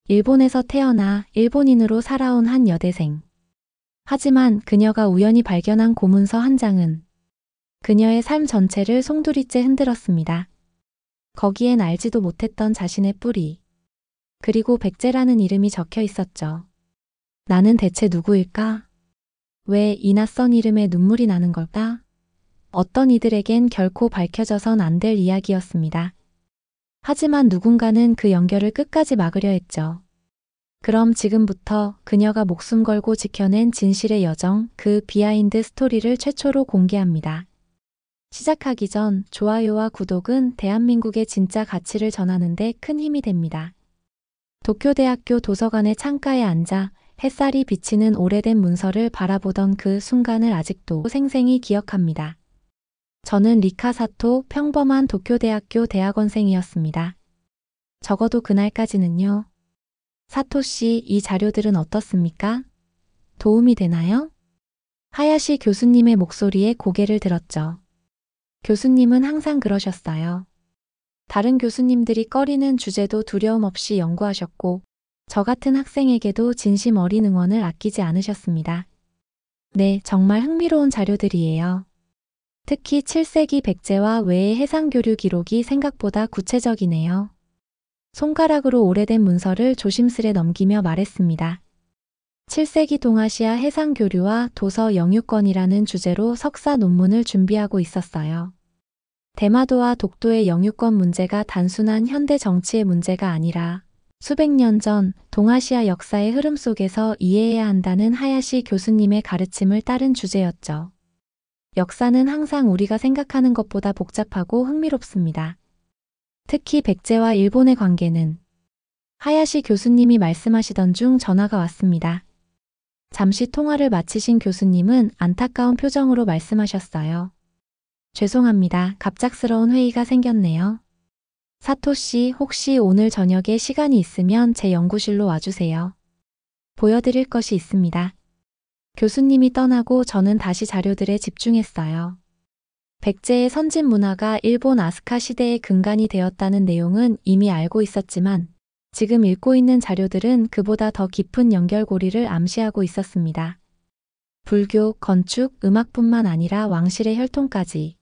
일본에서 태어나 일본인으로 살아온 한 여대생. 하지만 그녀가 우연히 발견한 고문서 한 장은 그녀의 삶 전체를 송두리째 흔들었습니다. 거기엔 알지도 못했던 자신의 뿌리, 그리고 백제라는 이름이 적혀 있었죠. 나는 대체 누구일까? 왜 이 낯선 이름에 눈물이 나는 걸까? 어떤 이들에겐 결코 밝혀져선 안 될 이야기였습니다. 하지만 누군가는 그 연결을 끝까지 막으려 했죠. 그럼 지금부터 그녀가 목숨 걸고 지켜낸 진실의 여정, 그 비하인드 스토리를 최초로 공개합니다. 시작하기 전 좋아요와 구독은 대한민국의 진짜 가치를 전하는데 큰 힘이 됩니다. 도쿄대학교 도서관의 창가에 앉아 햇살이 비치는 오래된 문서를 바라보던 그 순간을 아직도 생생히 기억합니다. 저는 리카 사토, 평범한 도쿄대학교 대학원생이었습니다. 적어도 그날까지는요. 사토 씨, 이 자료들은 어떻습니까? 도움이 되나요? 하야시 교수님의 목소리에 고개를 들었죠. 교수님은 항상 그러셨어요. 다른 교수님들이 꺼리는 주제도 두려움 없이 연구하셨고, 저 같은 학생에게도 진심 어린 응원을 아끼지 않으셨습니다. 네, 정말 흥미로운 자료들이에요. 특히 7세기 백제와 외의 해상교류 기록이 생각보다 구체적이네요. 손가락으로 오래된 문서를 조심스레 넘기며 말했습니다. 7세기 동아시아 해상교류와 도서 영유권이라는 주제로 석사 논문을 준비하고 있었어요. 대마도와 독도의 영유권 문제가 단순한 현대 정치의 문제가 아니라 수백 년 전 동아시아 역사의 흐름 속에서 이해해야 한다는 하야시 교수님의 가르침을 따른 주제였죠. 역사는 항상 우리가 생각하는 것보다 복잡하고 흥미롭습니다. 특히 백제와 일본의 관계는 하야시 교수님이 말씀하시던 중 전화가 왔습니다. 잠시 통화를 마치신 교수님은 안타까운 표정으로 말씀하셨어요. 죄송합니다. 갑작스러운 회의가 생겼네요. 사토 씨, 혹시 오늘 저녁에 시간이 있으면 제 연구실로 와주세요. 보여드릴 것이 있습니다. 교수님이 떠나고 저는 다시 자료들에 집중했어요. 백제의 선진 문화가 일본 아스카 시대의 근간이 되었다는 내용은 이미 알고 있었지만 지금 읽고 있는 자료들은 그보다 더 깊은 연결고리를 암시하고 있었습니다. 불교, 건축, 음악뿐만 아니라 왕실의 혈통까지.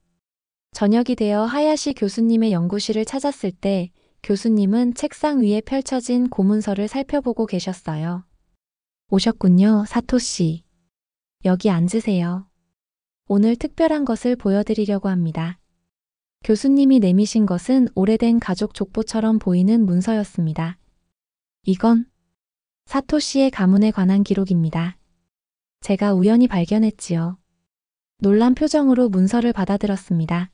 저녁이 되어 하야시 교수님의 연구실을 찾았을 때 교수님은 책상 위에 펼쳐진 고문서를 살펴보고 계셨어요. 오셨군요, 사토 씨. 여기 앉으세요. 오늘 특별한 것을 보여드리려고 합니다. 교수님이 내미신 것은 오래된 가족 족보처럼 보이는 문서였습니다. 이건 사토 씨의 가문에 관한 기록입니다. 제가 우연히 발견했지요. 놀란 표정으로 문서를 받아들었습니다.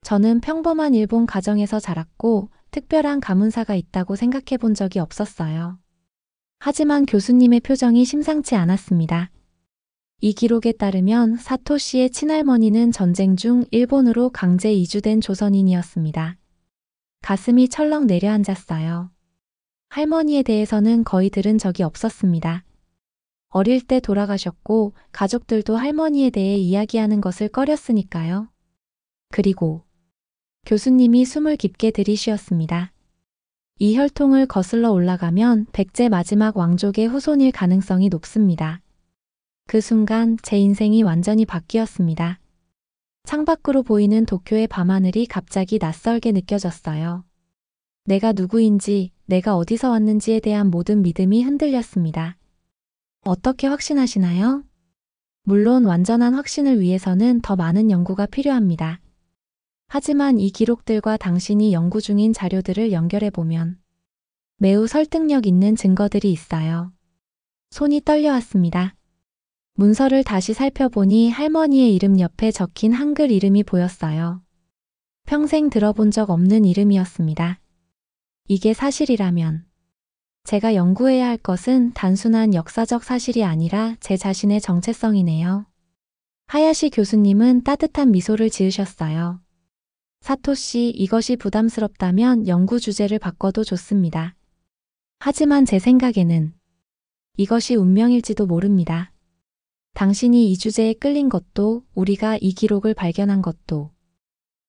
저는 평범한 일본 가정에서 자랐고 특별한 가문사가 있다고 생각해 본 적이 없었어요. 하지만 교수님의 표정이 심상치 않았습니다. 이 기록에 따르면 사토 씨의 친할머니는 전쟁 중 일본으로 강제 이주된 조선인이었습니다. 가슴이 철렁 내려앉았어요. 할머니에 대해서는 거의 들은 적이 없었습니다. 어릴 때 돌아가셨고 가족들도 할머니에 대해 이야기하는 것을 꺼렸으니까요. 그리고 교수님이 숨을 깊게 들이쉬었습니다. 이 혈통을 거슬러 올라가면 백제 마지막 왕족의 후손일 가능성이 높습니다. 그 순간 제 인생이 완전히 바뀌었습니다. 창밖으로 보이는 도쿄의 밤하늘이 갑자기 낯설게 느껴졌어요. 내가 누구인지, 내가 어디서 왔는지에 대한 모든 믿음이 흔들렸습니다. 어떻게 확신하시나요? 물론 완전한 확신을 위해서는 더 많은 연구가 필요합니다. 하지만 이 기록들과 당신이 연구 중인 자료들을 연결해보면 매우 설득력 있는 증거들이 있어요. 손이 떨려왔습니다. 문서를 다시 살펴보니 할머니의 이름 옆에 적힌 한글 이름이 보였어요. 평생 들어본 적 없는 이름이었습니다. 이게 사실이라면 제가 연구해야 할 것은 단순한 역사적 사실이 아니라 제 자신의 정체성이네요. 하야시 교수님은 따뜻한 미소를 지으셨어요. 사토 씨, 이것이 부담스럽다면 연구 주제를 바꿔도 좋습니다. 하지만 제 생각에는 이것이 운명일지도 모릅니다. 당신이 이 주제에 끌린 것도, 우리가 이 기록을 발견한 것도.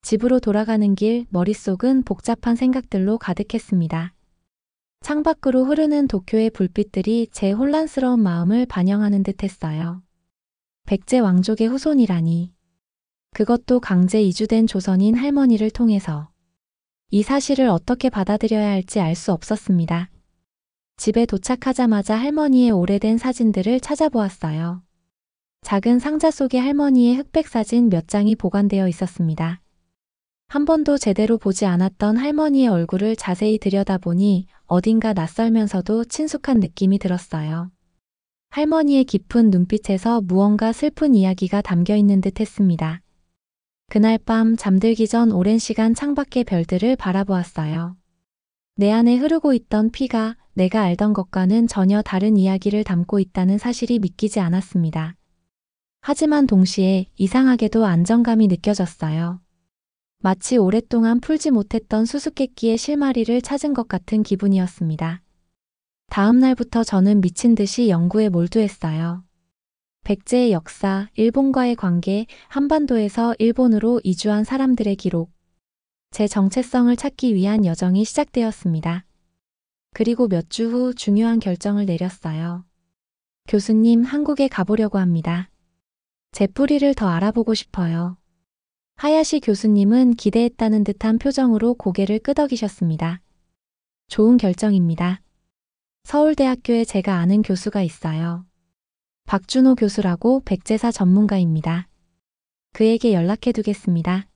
집으로 돌아가는 길, 머릿속은 복잡한 생각들로 가득했습니다. 창밖으로 흐르는 도쿄의 불빛들이 제 혼란스러운 마음을 반영하는 듯 했어요. 백제 왕족의 후손이라니. 그것도 강제 이주된 조선인 할머니를 통해서. 이 사실을 어떻게 받아들여야 할지 알 수 없었습니다. 집에 도착하자마자 할머니의 오래된 사진들을 찾아보았어요. 작은 상자 속에 할머니의 흑백 사진 몇 장이 보관되어 있었습니다. 한 번도 제대로 보지 않았던 할머니의 얼굴을 자세히 들여다보니 어딘가 낯설면서도 친숙한 느낌이 들었어요. 할머니의 깊은 눈빛에서 무언가 슬픈 이야기가 담겨 있는 듯 했습니다. 그날 밤 잠들기 전 오랜 시간 창밖의 별들을 바라보았어요. 내 안에 흐르고 있던 피가 내가 알던 것과는 전혀 다른 이야기를 담고 있다는 사실이 믿기지 않았습니다. 하지만 동시에 이상하게도 안정감이 느껴졌어요. 마치 오랫동안 풀지 못했던 수수께끼의 실마리를 찾은 것 같은 기분이었습니다. 다음 날부터 저는 미친 듯이 연구에 몰두했어요. 백제의 역사, 일본과의 관계, 한반도에서 일본으로 이주한 사람들의 기록. 제 정체성을 찾기 위한 여정이 시작되었습니다. 그리고 몇 주 후 중요한 결정을 내렸어요. 교수님, 한국에 가보려고 합니다. 제 뿌리를 더 알아보고 싶어요. 하야시 교수님은 기대했다는 듯한 표정으로 고개를 끄덕이셨습니다. 좋은 결정입니다. 서울대학교에 제가 아는 교수가 있어요. 박준호 교수라고 백제사 전문가입니다. 그에게 연락해 두겠습니다.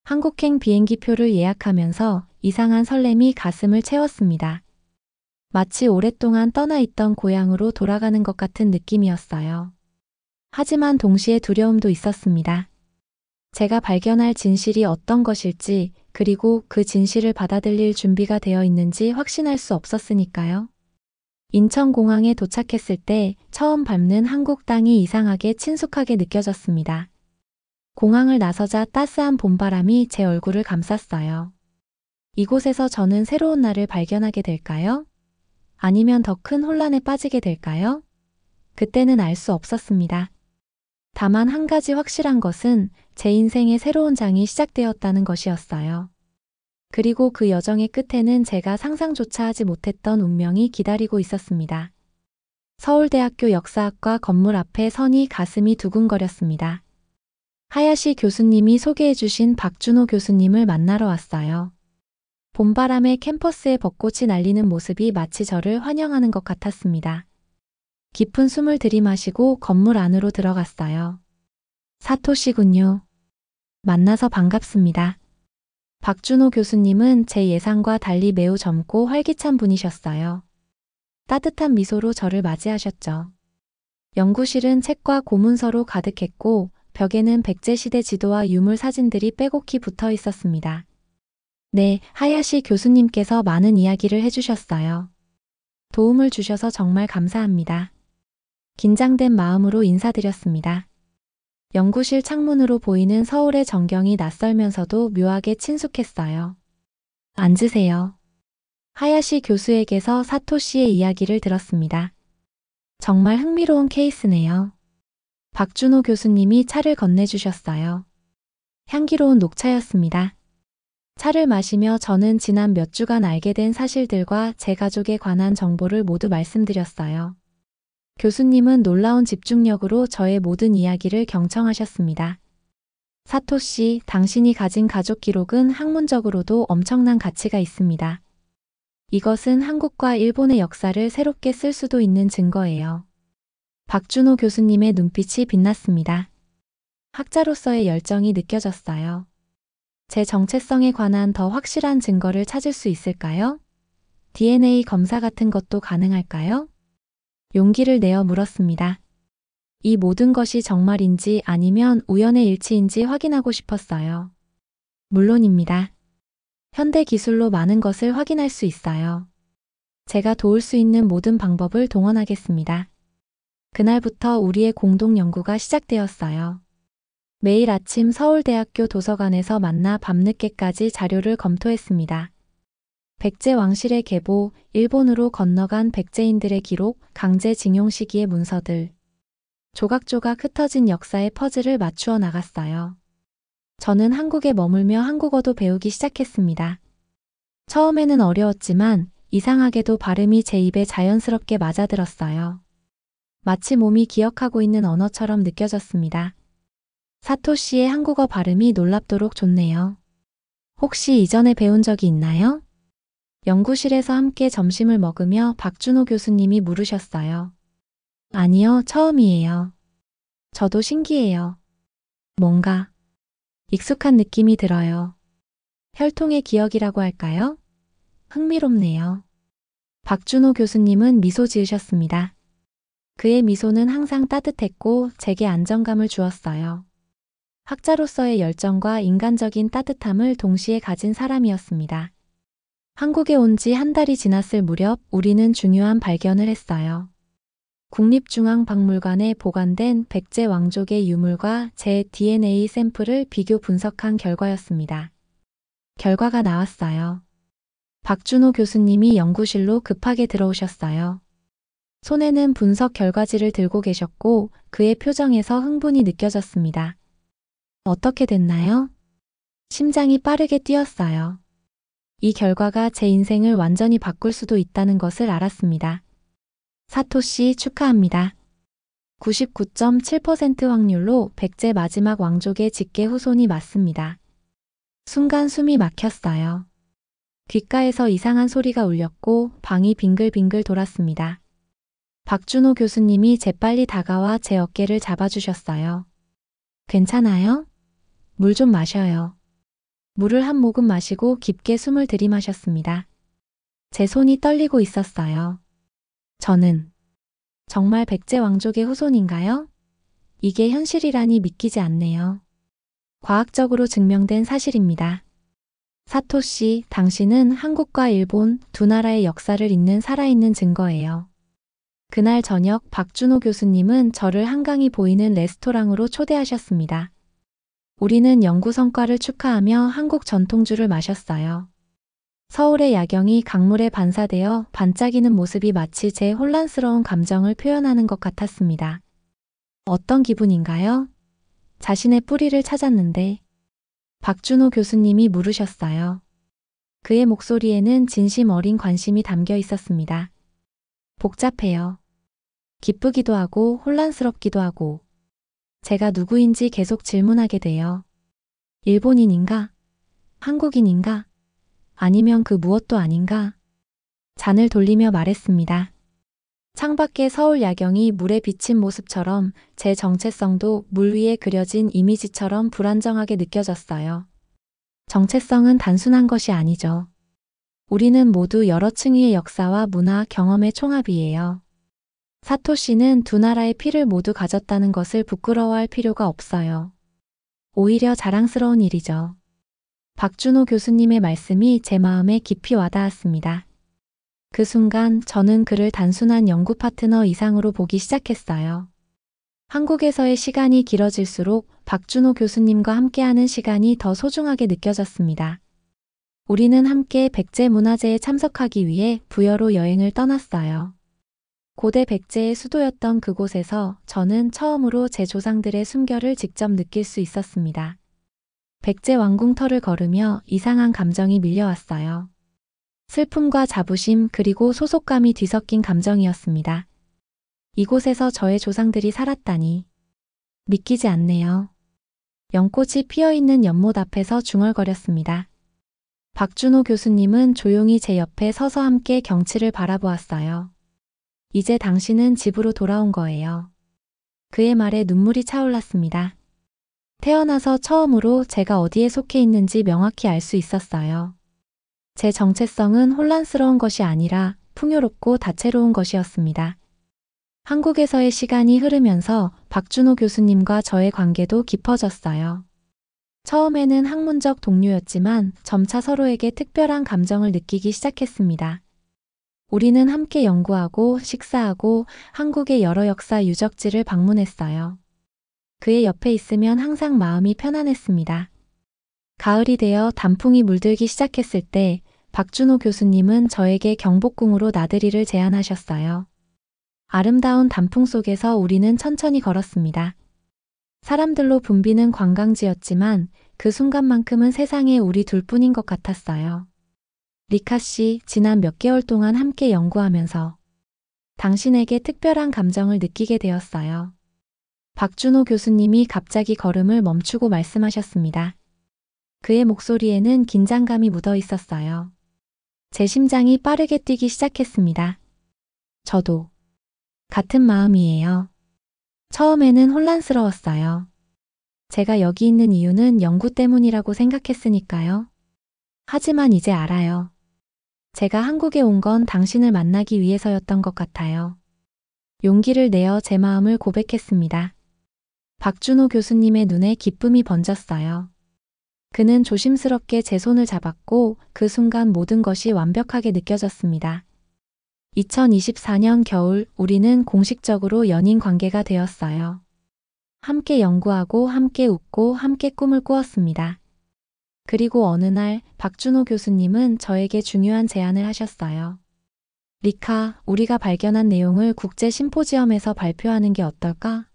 한국행 비행기표를 예약하면서 이상한 설렘이 가슴을 채웠습니다. 마치 오랫동안 떠나 있던 고향으로 돌아가는 것 같은 느낌이었어요. 하지만 동시에 두려움도 있었습니다. 제가 발견할 진실이 어떤 것일지, 그리고 그 진실을 받아들일 준비가 되어 있는지 확신할 수 없었으니까요. 인천공항에 도착했을 때 처음 밟는 한국 땅이 이상하게 친숙하게 느껴졌습니다. 공항을 나서자 따스한 봄바람이 제 얼굴을 감쌌어요. 이곳에서 저는 새로운 나를 발견하게 될까요? 아니면 더 큰 혼란에 빠지게 될까요? 그때는 알 수 없었습니다. 다만 한 가지 확실한 것은 제 인생의 새로운 장이 시작되었다는 것이었어요. 그리고 그 여정의 끝에는 제가 상상조차 하지 못했던 운명이 기다리고 있었습니다. 서울대학교 역사학과 건물 앞에 서니 가슴이 두근거렸습니다. 하야시 교수님이 소개해주신 박준호 교수님을 만나러 왔어요. 봄바람에 캠퍼스에 벚꽃이 날리는 모습이 마치 저를 환영하는 것 같았습니다. 깊은 숨을 들이마시고 건물 안으로 들어갔어요. 사토시군요. 만나서 반갑습니다. 박준호 교수님은 제 예상과 달리 매우 젊고 활기찬 분이셨어요. 따뜻한 미소로 저를 맞이하셨죠. 연구실은 책과 고문서로 가득했고 벽에는 백제시대 지도와 유물 사진들이 빼곡히 붙어 있었습니다. 네, 하야시 교수님께서 많은 이야기를 해주셨어요. 도움을 주셔서 정말 감사합니다. 긴장된 마음으로 인사드렸습니다. 연구실 창문으로 보이는 서울의 전경이 낯설면서도 묘하게 친숙했어요. 앉으세요. 하야시 교수에게서 사토 씨의 이야기를 들었습니다. 정말 흥미로운 케이스네요. 박준호 교수님이 차를 건네주셨어요. 향기로운 녹차였습니다. 차를 마시며 저는 지난 몇 주간 알게 된 사실들과 제 가족에 관한 정보를 모두 말씀드렸어요. 교수님은 놀라운 집중력으로 저의 모든 이야기를 경청하셨습니다. 사토 씨, 당신이 가진 가족 기록은 학문적으로도 엄청난 가치가 있습니다. 이것은 한국과 일본의 역사를 새롭게 쓸 수도 있는 증거예요. 박준호 교수님의 눈빛이 빛났습니다. 학자로서의 열정이 느껴졌어요. 제 정체성에 관한 더 확실한 증거를 찾을 수 있을까요? DNA 검사 같은 것도 가능할까요? 용기를 내어 물었습니다. 이 모든 것이 정말인지 아니면 우연의 일치인지 확인하고 싶었어요. 물론입니다. 현대 기술로 많은 것을 확인할 수 있어요. 제가 도울 수 있는 모든 방법을 동원하겠습니다. 그날부터 우리의 공동 연구가 시작되었어요. 매일 아침 서울대학교 도서관에서 만나 밤늦게까지 자료를 검토했습니다. 백제 왕실의 계보, 일본으로 건너간 백제인들의 기록, 강제징용 시기의 문서들. 조각조각 흩어진 역사의 퍼즐을 맞추어 나갔어요. 저는 한국에 머물며 한국어도 배우기 시작했습니다. 처음에는 어려웠지만 이상하게도 발음이 제 입에 자연스럽게 맞아들었어요. 마치 몸이 기억하고 있는 언어처럼 느껴졌습니다. 사토 씨의 한국어 발음이 놀랍도록 좋네요. 혹시 이전에 배운 적이 있나요? 연구실에서 함께 점심을 먹으며 박준호 교수님이 물으셨어요. 아니요, 처음이에요. 저도 신기해요. 뭔가 익숙한 느낌이 들어요. 혈통의 기억이라고 할까요? 흥미롭네요. 박준호 교수님은 미소 지으셨습니다. 그의 미소는 항상 따뜻했고 제게 안정감을 주었어요. 학자로서의 열정과 인간적인 따뜻함을 동시에 가진 사람이었습니다. 한국에 온 지 한 달이 지났을 무렵 우리는 중요한 발견을 했어요. 국립중앙박물관에 보관된 백제 왕족의 유물과 제 DNA 샘플을 비교 분석한 결과였습니다. 결과가 나왔어요. 박준호 교수님이 연구실로 급하게 들어오셨어요. 손에는 분석 결과지를 들고 계셨고 그의 표정에서 흥분이 느껴졌습니다. 어떻게 됐나요? 심장이 빠르게 뛰었어요. 이 결과가 제 인생을 완전히 바꿀 수도 있다는 것을 알았습니다. 사토 씨 축하합니다. 99.7% 확률로 백제 마지막 왕족의 직계 후손이 맞습니다. 순간 숨이 막혔어요. 귓가에서 이상한 소리가 울렸고 방이 빙글빙글 돌았습니다. 박준호 교수님이 재빨리 다가와 제 어깨를 잡아주셨어요. 괜찮아요? 물 좀 마셔요. 물을 한 모금 마시고 깊게 숨을 들이마셨습니다. 제 손이 떨리고 있었어요. 저는 정말 백제 왕족의 후손인가요? 이게 현실이라니 믿기지 않네요. 과학적으로 증명된 사실입니다. 사토 씨, 당신은 한국과 일본 두 나라의 역사를 잇는 살아있는 증거예요. 그날 저녁 박준호 교수님은 저를 한강이 보이는 레스토랑으로 초대하셨습니다. 우리는 연구 성과를 축하하며 한국 전통주를 마셨어요. 서울의 야경이 강물에 반사되어 반짝이는 모습이 마치 제 혼란스러운 감정을 표현하는 것 같았습니다. 어떤 기분인가요? 자신의 뿌리를 찾았는데 박준호 교수님이 물으셨어요. 그의 목소리에는 진심 어린 관심이 담겨 있었습니다. 복잡해요. 기쁘기도 하고 혼란스럽기도 하고 제가 누구인지 계속 질문하게 돼요. 일본인인가? 한국인인가? 아니면 그 무엇도 아닌가? 잔을 돌리며 말했습니다. 창밖의 서울 야경이 물에 비친 모습처럼 제 정체성도 물 위에 그려진 이미지처럼 불안정하게 느껴졌어요. 정체성은 단순한 것이 아니죠. 우리는 모두 여러 층위의 역사와 문화, 경험의 총합이에요. 사토 씨는 두 나라의 피를 모두 가졌다는 것을 부끄러워할 필요가 없어요. 오히려 자랑스러운 일이죠. 박준호 교수님의 말씀이 제 마음에 깊이 와닿았습니다. 그 순간 저는 그를 단순한 연구 파트너 이상으로 보기 시작했어요. 한국에서의 시간이 길어질수록 박준호 교수님과 함께하는 시간이 더 소중하게 느껴졌습니다. 우리는 함께 백제 문화제에 참석하기 위해 부여로 여행을 떠났어요. 고대 백제의 수도였던 그곳에서 저는 처음으로 제 조상들의 숨결을 직접 느낄 수 있었습니다. 백제 왕궁터를 걸으며 이상한 감정이 밀려왔어요. 슬픔과 자부심 그리고 소속감이 뒤섞인 감정이었습니다. 이곳에서 저의 조상들이 살았다니. 믿기지 않네요. 연꽃이 피어있는 연못 앞에서 중얼거렸습니다. 박준호 교수님은 조용히 제 옆에 서서 함께 경치를 바라보았어요. 이제 당신은 집으로 돌아온 거예요. 그의 말에 눈물이 차올랐습니다. 태어나서 처음으로 제가 어디에 속해 있는지 명확히 알 수 있었어요. 제 정체성은 혼란스러운 것이 아니라 풍요롭고 다채로운 것이었습니다. 한국에서의 시간이 흐르면서 박준호 교수님과 저의 관계도 깊어졌어요. 처음에는 학문적 동료였지만 점차 서로에게 특별한 감정을 느끼기 시작했습니다. 우리는 함께 연구하고 식사하고 한국의 여러 역사 유적지를 방문했어요. 그의 옆에 있으면 항상 마음이 편안했습니다. 가을이 되어 단풍이 물들기 시작했을 때 박준호 교수님은 저에게 경복궁으로 나들이를 제안하셨어요. 아름다운 단풍 속에서 우리는 천천히 걸었습니다. 사람들로 붐비는 관광지였지만 그 순간만큼은 세상에 우리 둘뿐인 것 같았어요. 리카 씨, 지난 몇 개월 동안 함께 연구하면서 당신에게 특별한 감정을 느끼게 되었어요. 박준호 교수님이 갑자기 걸음을 멈추고 말씀하셨습니다. 그의 목소리에는 긴장감이 묻어 있었어요. 제 심장이 빠르게 뛰기 시작했습니다. 저도 같은 마음이에요. 처음에는 혼란스러웠어요. 제가 여기 있는 이유는 연구 때문이라고 생각했으니까요. 하지만 이제 알아요. 제가 한국에 온 건 당신을 만나기 위해서였던 것 같아요. 용기를 내어 제 마음을 고백했습니다. 박준호 교수님의 눈에 기쁨이 번졌어요. 그는 조심스럽게 제 손을 잡았고 그 순간 모든 것이 완벽하게 느껴졌습니다. 2024년 겨울 우리는 공식적으로 연인 관계가 되었어요. 함께 연구하고 함께 웃고 함께 꿈을 꾸었습니다. 그리고 어느 날 박준호 교수님은 저에게 중요한 제안을 하셨어요. 리카, 우리가 발견한 내용을 국제 심포지엄에서 발표하는 게 어떨까?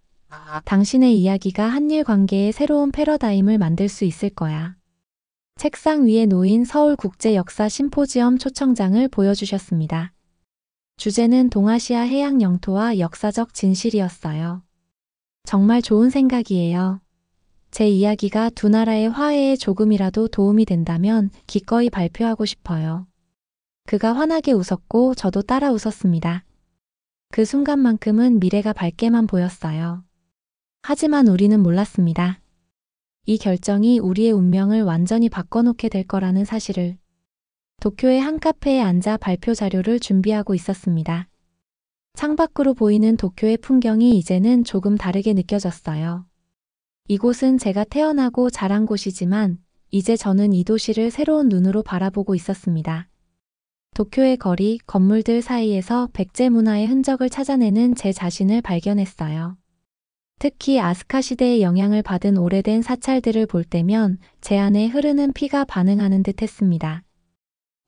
당신의 이야기가 한일 관계의 새로운 패러다임을 만들 수 있을 거야. 책상 위에 놓인 서울국제역사 심포지엄 초청장을 보여주셨습니다. 주제는 동아시아 해양 영토와 역사적 진실이었어요. 정말 좋은 생각이에요. 제 이야기가 두 나라의 화해에 조금이라도 도움이 된다면 기꺼이 발표하고 싶어요. 그가 환하게 웃었고 저도 따라 웃었습니다. 그 순간만큼은 미래가 밝게만 보였어요. 하지만 우리는 몰랐습니다. 이 결정이 우리의 운명을 완전히 바꿔놓게 될 거라는 사실을. 도쿄의 한 카페에 앉아 발표 자료를 준비하고 있었습니다. 창밖으로 보이는 도쿄의 풍경이 이제는 조금 다르게 느껴졌어요. 이곳은 제가 태어나고 자란 곳이지만 이제 저는 이 도시를 새로운 눈으로 바라보고 있었습니다. 도쿄의 거리, 건물들 사이에서 백제 문화의 흔적을 찾아내는 제 자신을 발견했어요. 특히 아스카 시대의 영향을 받은 오래된 사찰들을 볼 때면 제 안에 흐르는 피가 반응하는 듯 했습니다.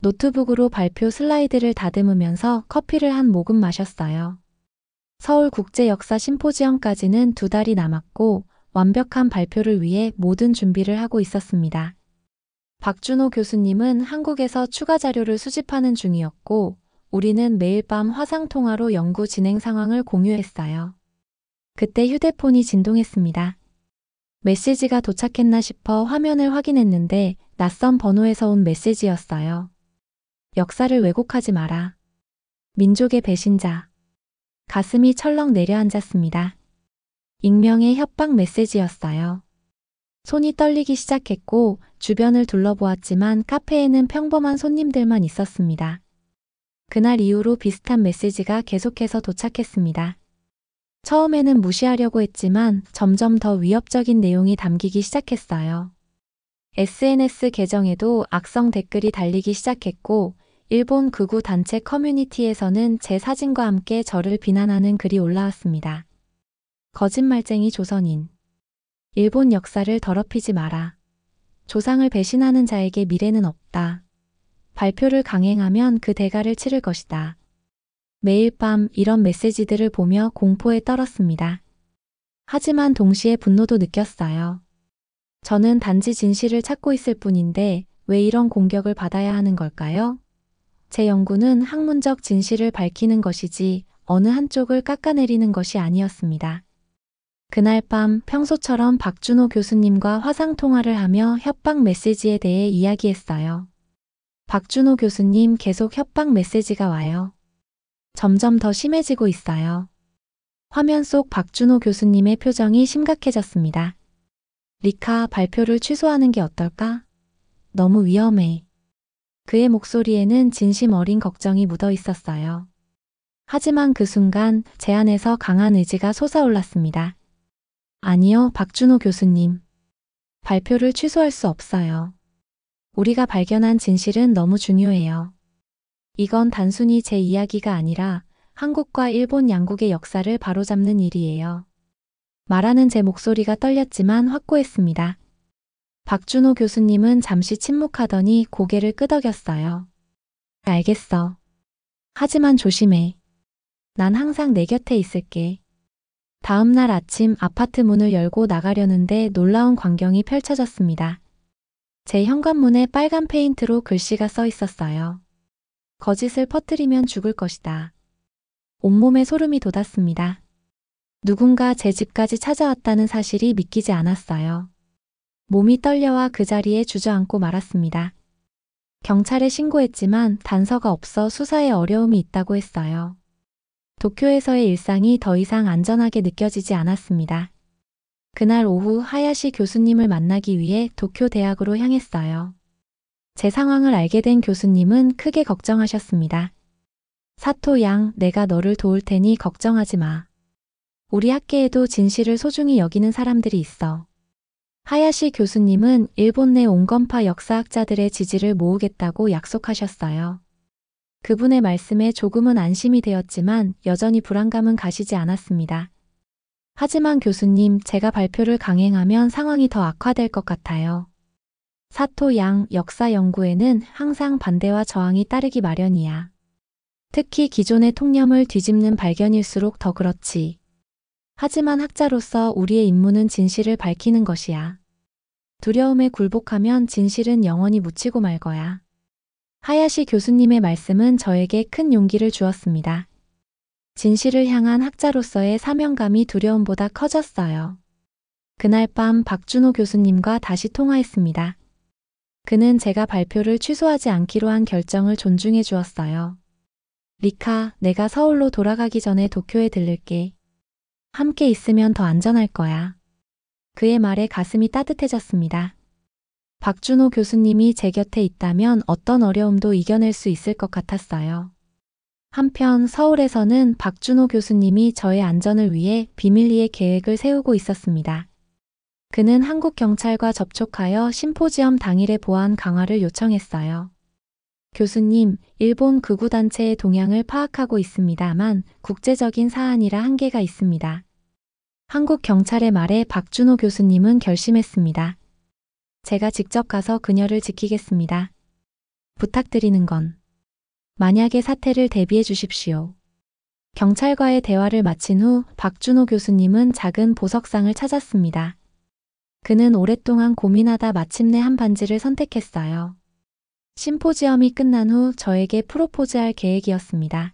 노트북으로 발표 슬라이드를 다듬으면서 커피를 한 모금 마셨어요. 서울국제역사 심포지엄까지는 2달이 남았고 완벽한 발표를 위해 모든 준비를 하고 있었습니다. 박준호 교수님은 한국에서 추가 자료를 수집하는 중이었고 우리는 매일 밤 화상통화로 연구 진행 상황을 공유했어요. 그때 휴대폰이 진동했습니다. 메시지가 도착했나 싶어 화면을 확인했는데 낯선 번호에서 온 메시지였어요. 역사를 왜곡하지 마라. 민족의 배신자. 가슴이 철렁 내려앉았습니다. 익명의 협박 메시지였어요. 손이 떨리기 시작했고 주변을 둘러보았지만 카페에는 평범한 손님들만 있었습니다. 그날 이후로 비슷한 메시지가 계속해서 도착했습니다. 처음에는 무시하려고 했지만 점점 더 위협적인 내용이 담기기 시작했어요. SNS 계정에도 악성 댓글이 달리기 시작했고 일본 극우 단체 커뮤니티에서는 제 사진과 함께 저를 비난하는 글이 올라왔습니다. 거짓말쟁이 조선인. 일본 역사를 더럽히지 마라. 조상을 배신하는 자에게 미래는 없다. 발표를 강행하면 그 대가를 치를 것이다. 매일 밤 이런 메시지들을 보며 공포에 떨었습니다. 하지만 동시에 분노도 느꼈어요. 저는 단지 진실을 찾고 있을 뿐인데 왜 이런 공격을 받아야 하는 걸까요? 제 연구는 학문적 진실을 밝히는 것이지 어느 한쪽을 깎아내리는 것이 아니었습니다. 그날 밤 평소처럼 박준호 교수님과 화상통화를 하며 협박 메시지에 대해 이야기했어요. 박준호 교수님, 계속 협박 메시지가 와요. 점점 더 심해지고 있어요. 화면 속 박준호 교수님의 표정이 심각해졌습니다. 리카, 발표를 취소하는 게 어떨까? 너무 위험해. 그의 목소리에는 진심 어린 걱정이 묻어 있었어요. 하지만 그 순간 제 안에서 강한 의지가 솟아올랐습니다. 아니요, 박준호 교수님. 발표를 취소할 수 없어요. 우리가 발견한 진실은 너무 중요해요. 이건 단순히 제 이야기가 아니라 한국과 일본 양국의 역사를 바로잡는 일이에요. 말하는 제 목소리가 떨렸지만 확고했습니다. 박준호 교수님은 잠시 침묵하더니 고개를 끄덕였어요. 알겠어. 하지만 조심해. 난 항상 내 곁에 있을게. 다음 날 아침 아파트 문을 열고 나가려는데 놀라운 광경이 펼쳐졌습니다. 제 현관문에 빨간 페인트로 글씨가 써 있었어요. 거짓을 퍼뜨리면 죽을 것이다. 온몸에 소름이 돋았습니다. 누군가 제 집까지 찾아왔다는 사실이 믿기지 않았어요. 몸이 떨려와 그 자리에 주저앉고 말았습니다. 경찰에 신고했지만 단서가 없어 수사에 어려움이 있다고 했어요. 도쿄에서의 일상이 더 이상 안전하게 느껴지지 않았습니다. 그날 오후 하야시 교수님을 만나기 위해 도쿄 대학으로 향했어요. 제 상황을 알게 된 교수님은 크게 걱정하셨습니다. 사토 양, 내가 너를 도울 테니 걱정하지 마. 우리 학계에도 진실을 소중히 여기는 사람들이 있어. 하야시 교수님은 일본 내 온건파 역사학자들의 지지를 모으겠다고 약속하셨어요. 그분의 말씀에 조금은 안심이 되었지만 여전히 불안감은 가시지 않았습니다. 하지만 교수님, 제가 발표를 강행하면 상황이 더 악화될 것 같아요. 사토 양, 역사 연구에는 항상 반대와 저항이 따르기 마련이야. 특히 기존의 통념을 뒤집는 발견일수록 더 그렇지. 하지만 학자로서 우리의 임무는 진실을 밝히는 것이야. 두려움에 굴복하면 진실은 영원히 묻히고 말 거야. 하야시 교수님의 말씀은 저에게 큰 용기를 주었습니다. 진실을 향한 학자로서의 사명감이 두려움보다 커졌어요. 그날 밤 박준호 교수님과 다시 통화했습니다. 그는 제가 발표를 취소하지 않기로 한 결정을 존중해 주었어요. 리카, 내가 서울로 돌아가기 전에 도쿄에 들를게. 함께 있으면 더 안전할 거야. 그의 말에 가슴이 따뜻해졌습니다. 박준호 교수님이 제 곁에 있다면 어떤 어려움도 이겨낼 수 있을 것 같았어요. 한편 서울에서는 박준호 교수님이 저의 안전을 위해 비밀리에 계획을 세우고 있었습니다. 그는 한국 경찰과 접촉하여 심포지엄 당일의 보안 강화를 요청했어요. 교수님, 일본 극우단체의 동향을 파악하고 있습니다만 국제적인 사안이라 한계가 있습니다. 한국 경찰의 말에 박준호 교수님은 결심했습니다. 제가 직접 가서 그녀를 지키겠습니다. 부탁드리는 건 만약의 사태를 대비해 주십시오. 경찰과의 대화를 마친 후 박준호 교수님은 작은 보석상을 찾았습니다. 그는 오랫동안 고민하다 마침내 한 반지를 선택했어요. 심포지엄이 끝난 후 저에게 프로포즈할 계획이었습니다.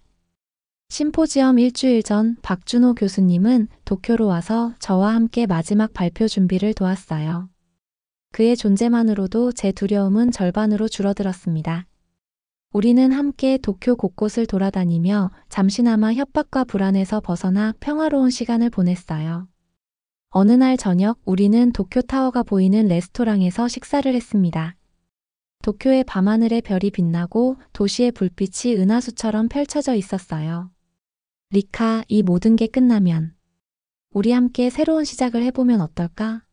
심포지엄 일주일 전 박준호 교수님은 도쿄로 와서 저와 함께 마지막 발표 준비를 도왔어요. 그의 존재만으로도 제 두려움은 절반으로 줄어들었습니다. 우리는 함께 도쿄 곳곳을 돌아다니며 잠시나마 협박과 불안에서 벗어나 평화로운 시간을 보냈어요. 어느 날 저녁 우리는 도쿄타워가 보이는 레스토랑에서 식사를 했습니다. 도쿄의 밤하늘에 별이 빛나고 도시의 불빛이 은하수처럼 펼쳐져 있었어요. 리카, 이 모든 게 끝나면 우리 함께 새로운 시작을 해보면 어떨까?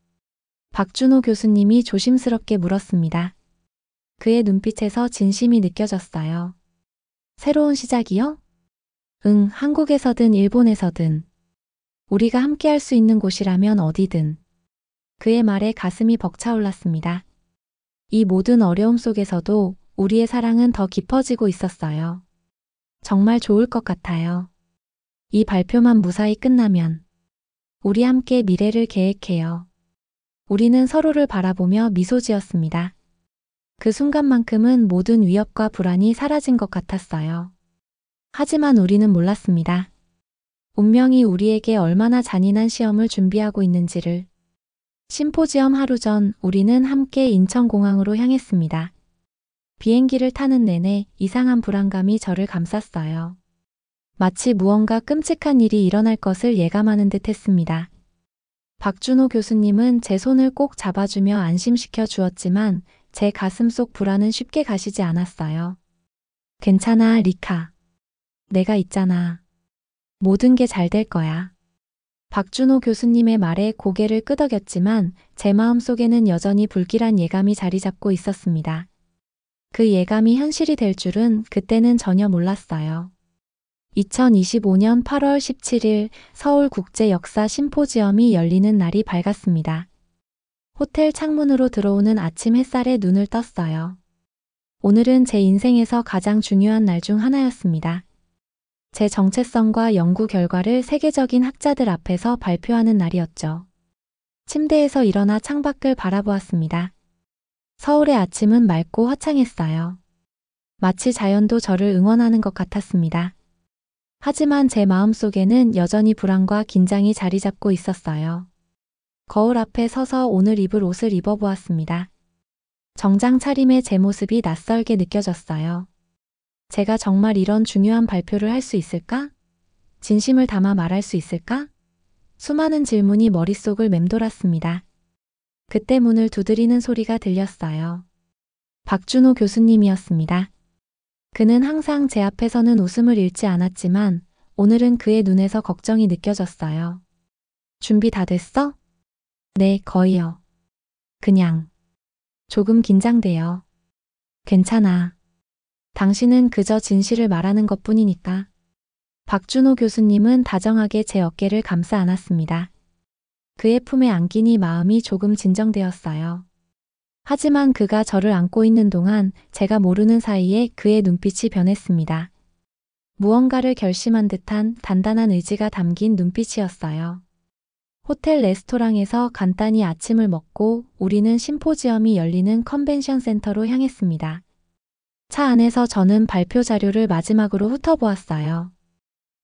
박준호 교수님이 조심스럽게 물었습니다. 그의 눈빛에서 진심이 느껴졌어요. 새로운 시작이요? 응, 한국에서든 일본에서든. 우리가 함께 할 수 있는 곳이라면 어디든. 그의 말에 가슴이 벅차올랐습니다. 이 모든 어려움 속에서도 우리의 사랑은 더 깊어지고 있었어요. 정말 좋을 것 같아요. 이 발표만 무사히 끝나면 우리 함께 미래를 계획해요. 우리는 서로를 바라보며 미소 지었습니다. 그 순간만큼은 모든 위협과 불안이 사라진 것 같았어요. 하지만 우리는 몰랐습니다. 운명이 우리에게 얼마나 잔인한 시험을 준비하고 있는지를. 심포지엄 하루 전 우리는 함께 인천공항으로 향했습니다. 비행기를 타는 내내 이상한 불안감이 저를 감쌌어요. 마치 무언가 끔찍한 일이 일어날 것을 예감하는 듯 했습니다. 박준호 교수님은 제 손을 꼭 잡아주며 안심시켜 주었지만 제 가슴 속 불안은 쉽게 가시지 않았어요. 괜찮아, 리카. 내가 있잖아. 모든 게 잘 될 거야. 박준호 교수님의 말에 고개를 끄덕였지만 제 마음속에는 여전히 불길한 예감이 자리 잡고 있었습니다. 그 예감이 현실이 될 줄은 그때는 전혀 몰랐어요. 2025년 8월 17일 서울국제역사 심포지엄이 열리는 날이 밝았습니다. 호텔 창문으로 들어오는 아침 햇살에 눈을 떴어요. 오늘은 제 인생에서 가장 중요한 날 중 하나였습니다. 제 정체성과 연구 결과를 세계적인 학자들 앞에서 발표하는 날이었죠. 침대에서 일어나 창밖을 바라보았습니다. 서울의 아침은 맑고 화창했어요. 마치 자연도 저를 응원하는 것 같았습니다. 하지만 제 마음속에는 여전히 불안과 긴장이 자리 잡고 있었어요. 거울 앞에 서서 오늘 입을 옷을 입어보았습니다. 정장 차림의 제 모습이 낯설게 느껴졌어요. 제가 정말 이런 중요한 발표를 할 수 있을까? 진심을 담아 말할 수 있을까? 수많은 질문이 머릿속을 맴돌았습니다. 그때 문을 두드리는 소리가 들렸어요. 박준호 교수님이었습니다. 그는 항상 제 앞에서는 웃음을 잃지 않았지만 오늘은 그의 눈에서 걱정이 느껴졌어요. 준비 다 됐어? 네, 거의요. 그냥 조금 긴장돼요. 괜찮아. 당신은 그저 진실을 말하는 것뿐이니까. 박준호 교수님은 다정하게 제 어깨를 감싸 안았습니다. 그의 품에 안기니 마음이 조금 진정되었어요. 하지만 그가 저를 안고 있는 동안 제가 모르는 사이에 그의 눈빛이 변했습니다. 무언가를 결심한 듯한 단단한 의지가 담긴 눈빛이었어요. 호텔 레스토랑에서 간단히 아침을 먹고 우리는 심포지엄이 열리는 컨벤션 센터로 향했습니다. 차 안에서 저는 발표 자료를 마지막으로 훑어보았어요.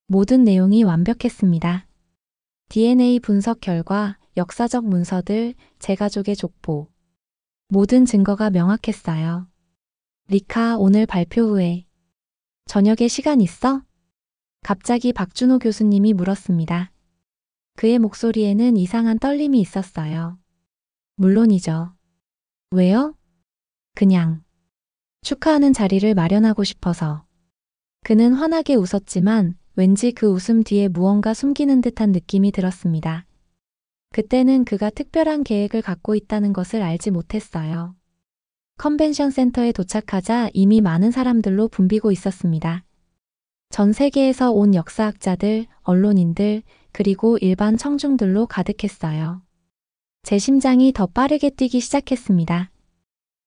모든 내용이 완벽했습니다. DNA 분석 결과, 역사적 문서들, 제 가족의 족보. 모든 증거가 명확했어요. 리카, 오늘 발표 후에 저녁에 시간 있어? 갑자기 박준호 교수님이 물었습니다. 그의 목소리에는 이상한 떨림이 있었어요. 물론이죠. 왜요? 그냥 축하하는 자리를 마련하고 싶어서. 그는 환하게 웃었지만 왠지 그 웃음 뒤에 무언가 숨기는 듯한 느낌이 들었습니다. 그때는 그가 특별한 계획을 갖고 있다는 것을 알지 못했어요. 컨벤션 센터에 도착하자 이미 많은 사람들로 붐비고 있었습니다. 전 세계에서 온 역사학자들, 언론인들, 그리고 일반 청중들로 가득했어요. 제 심장이 더 빠르게 뛰기 시작했습니다.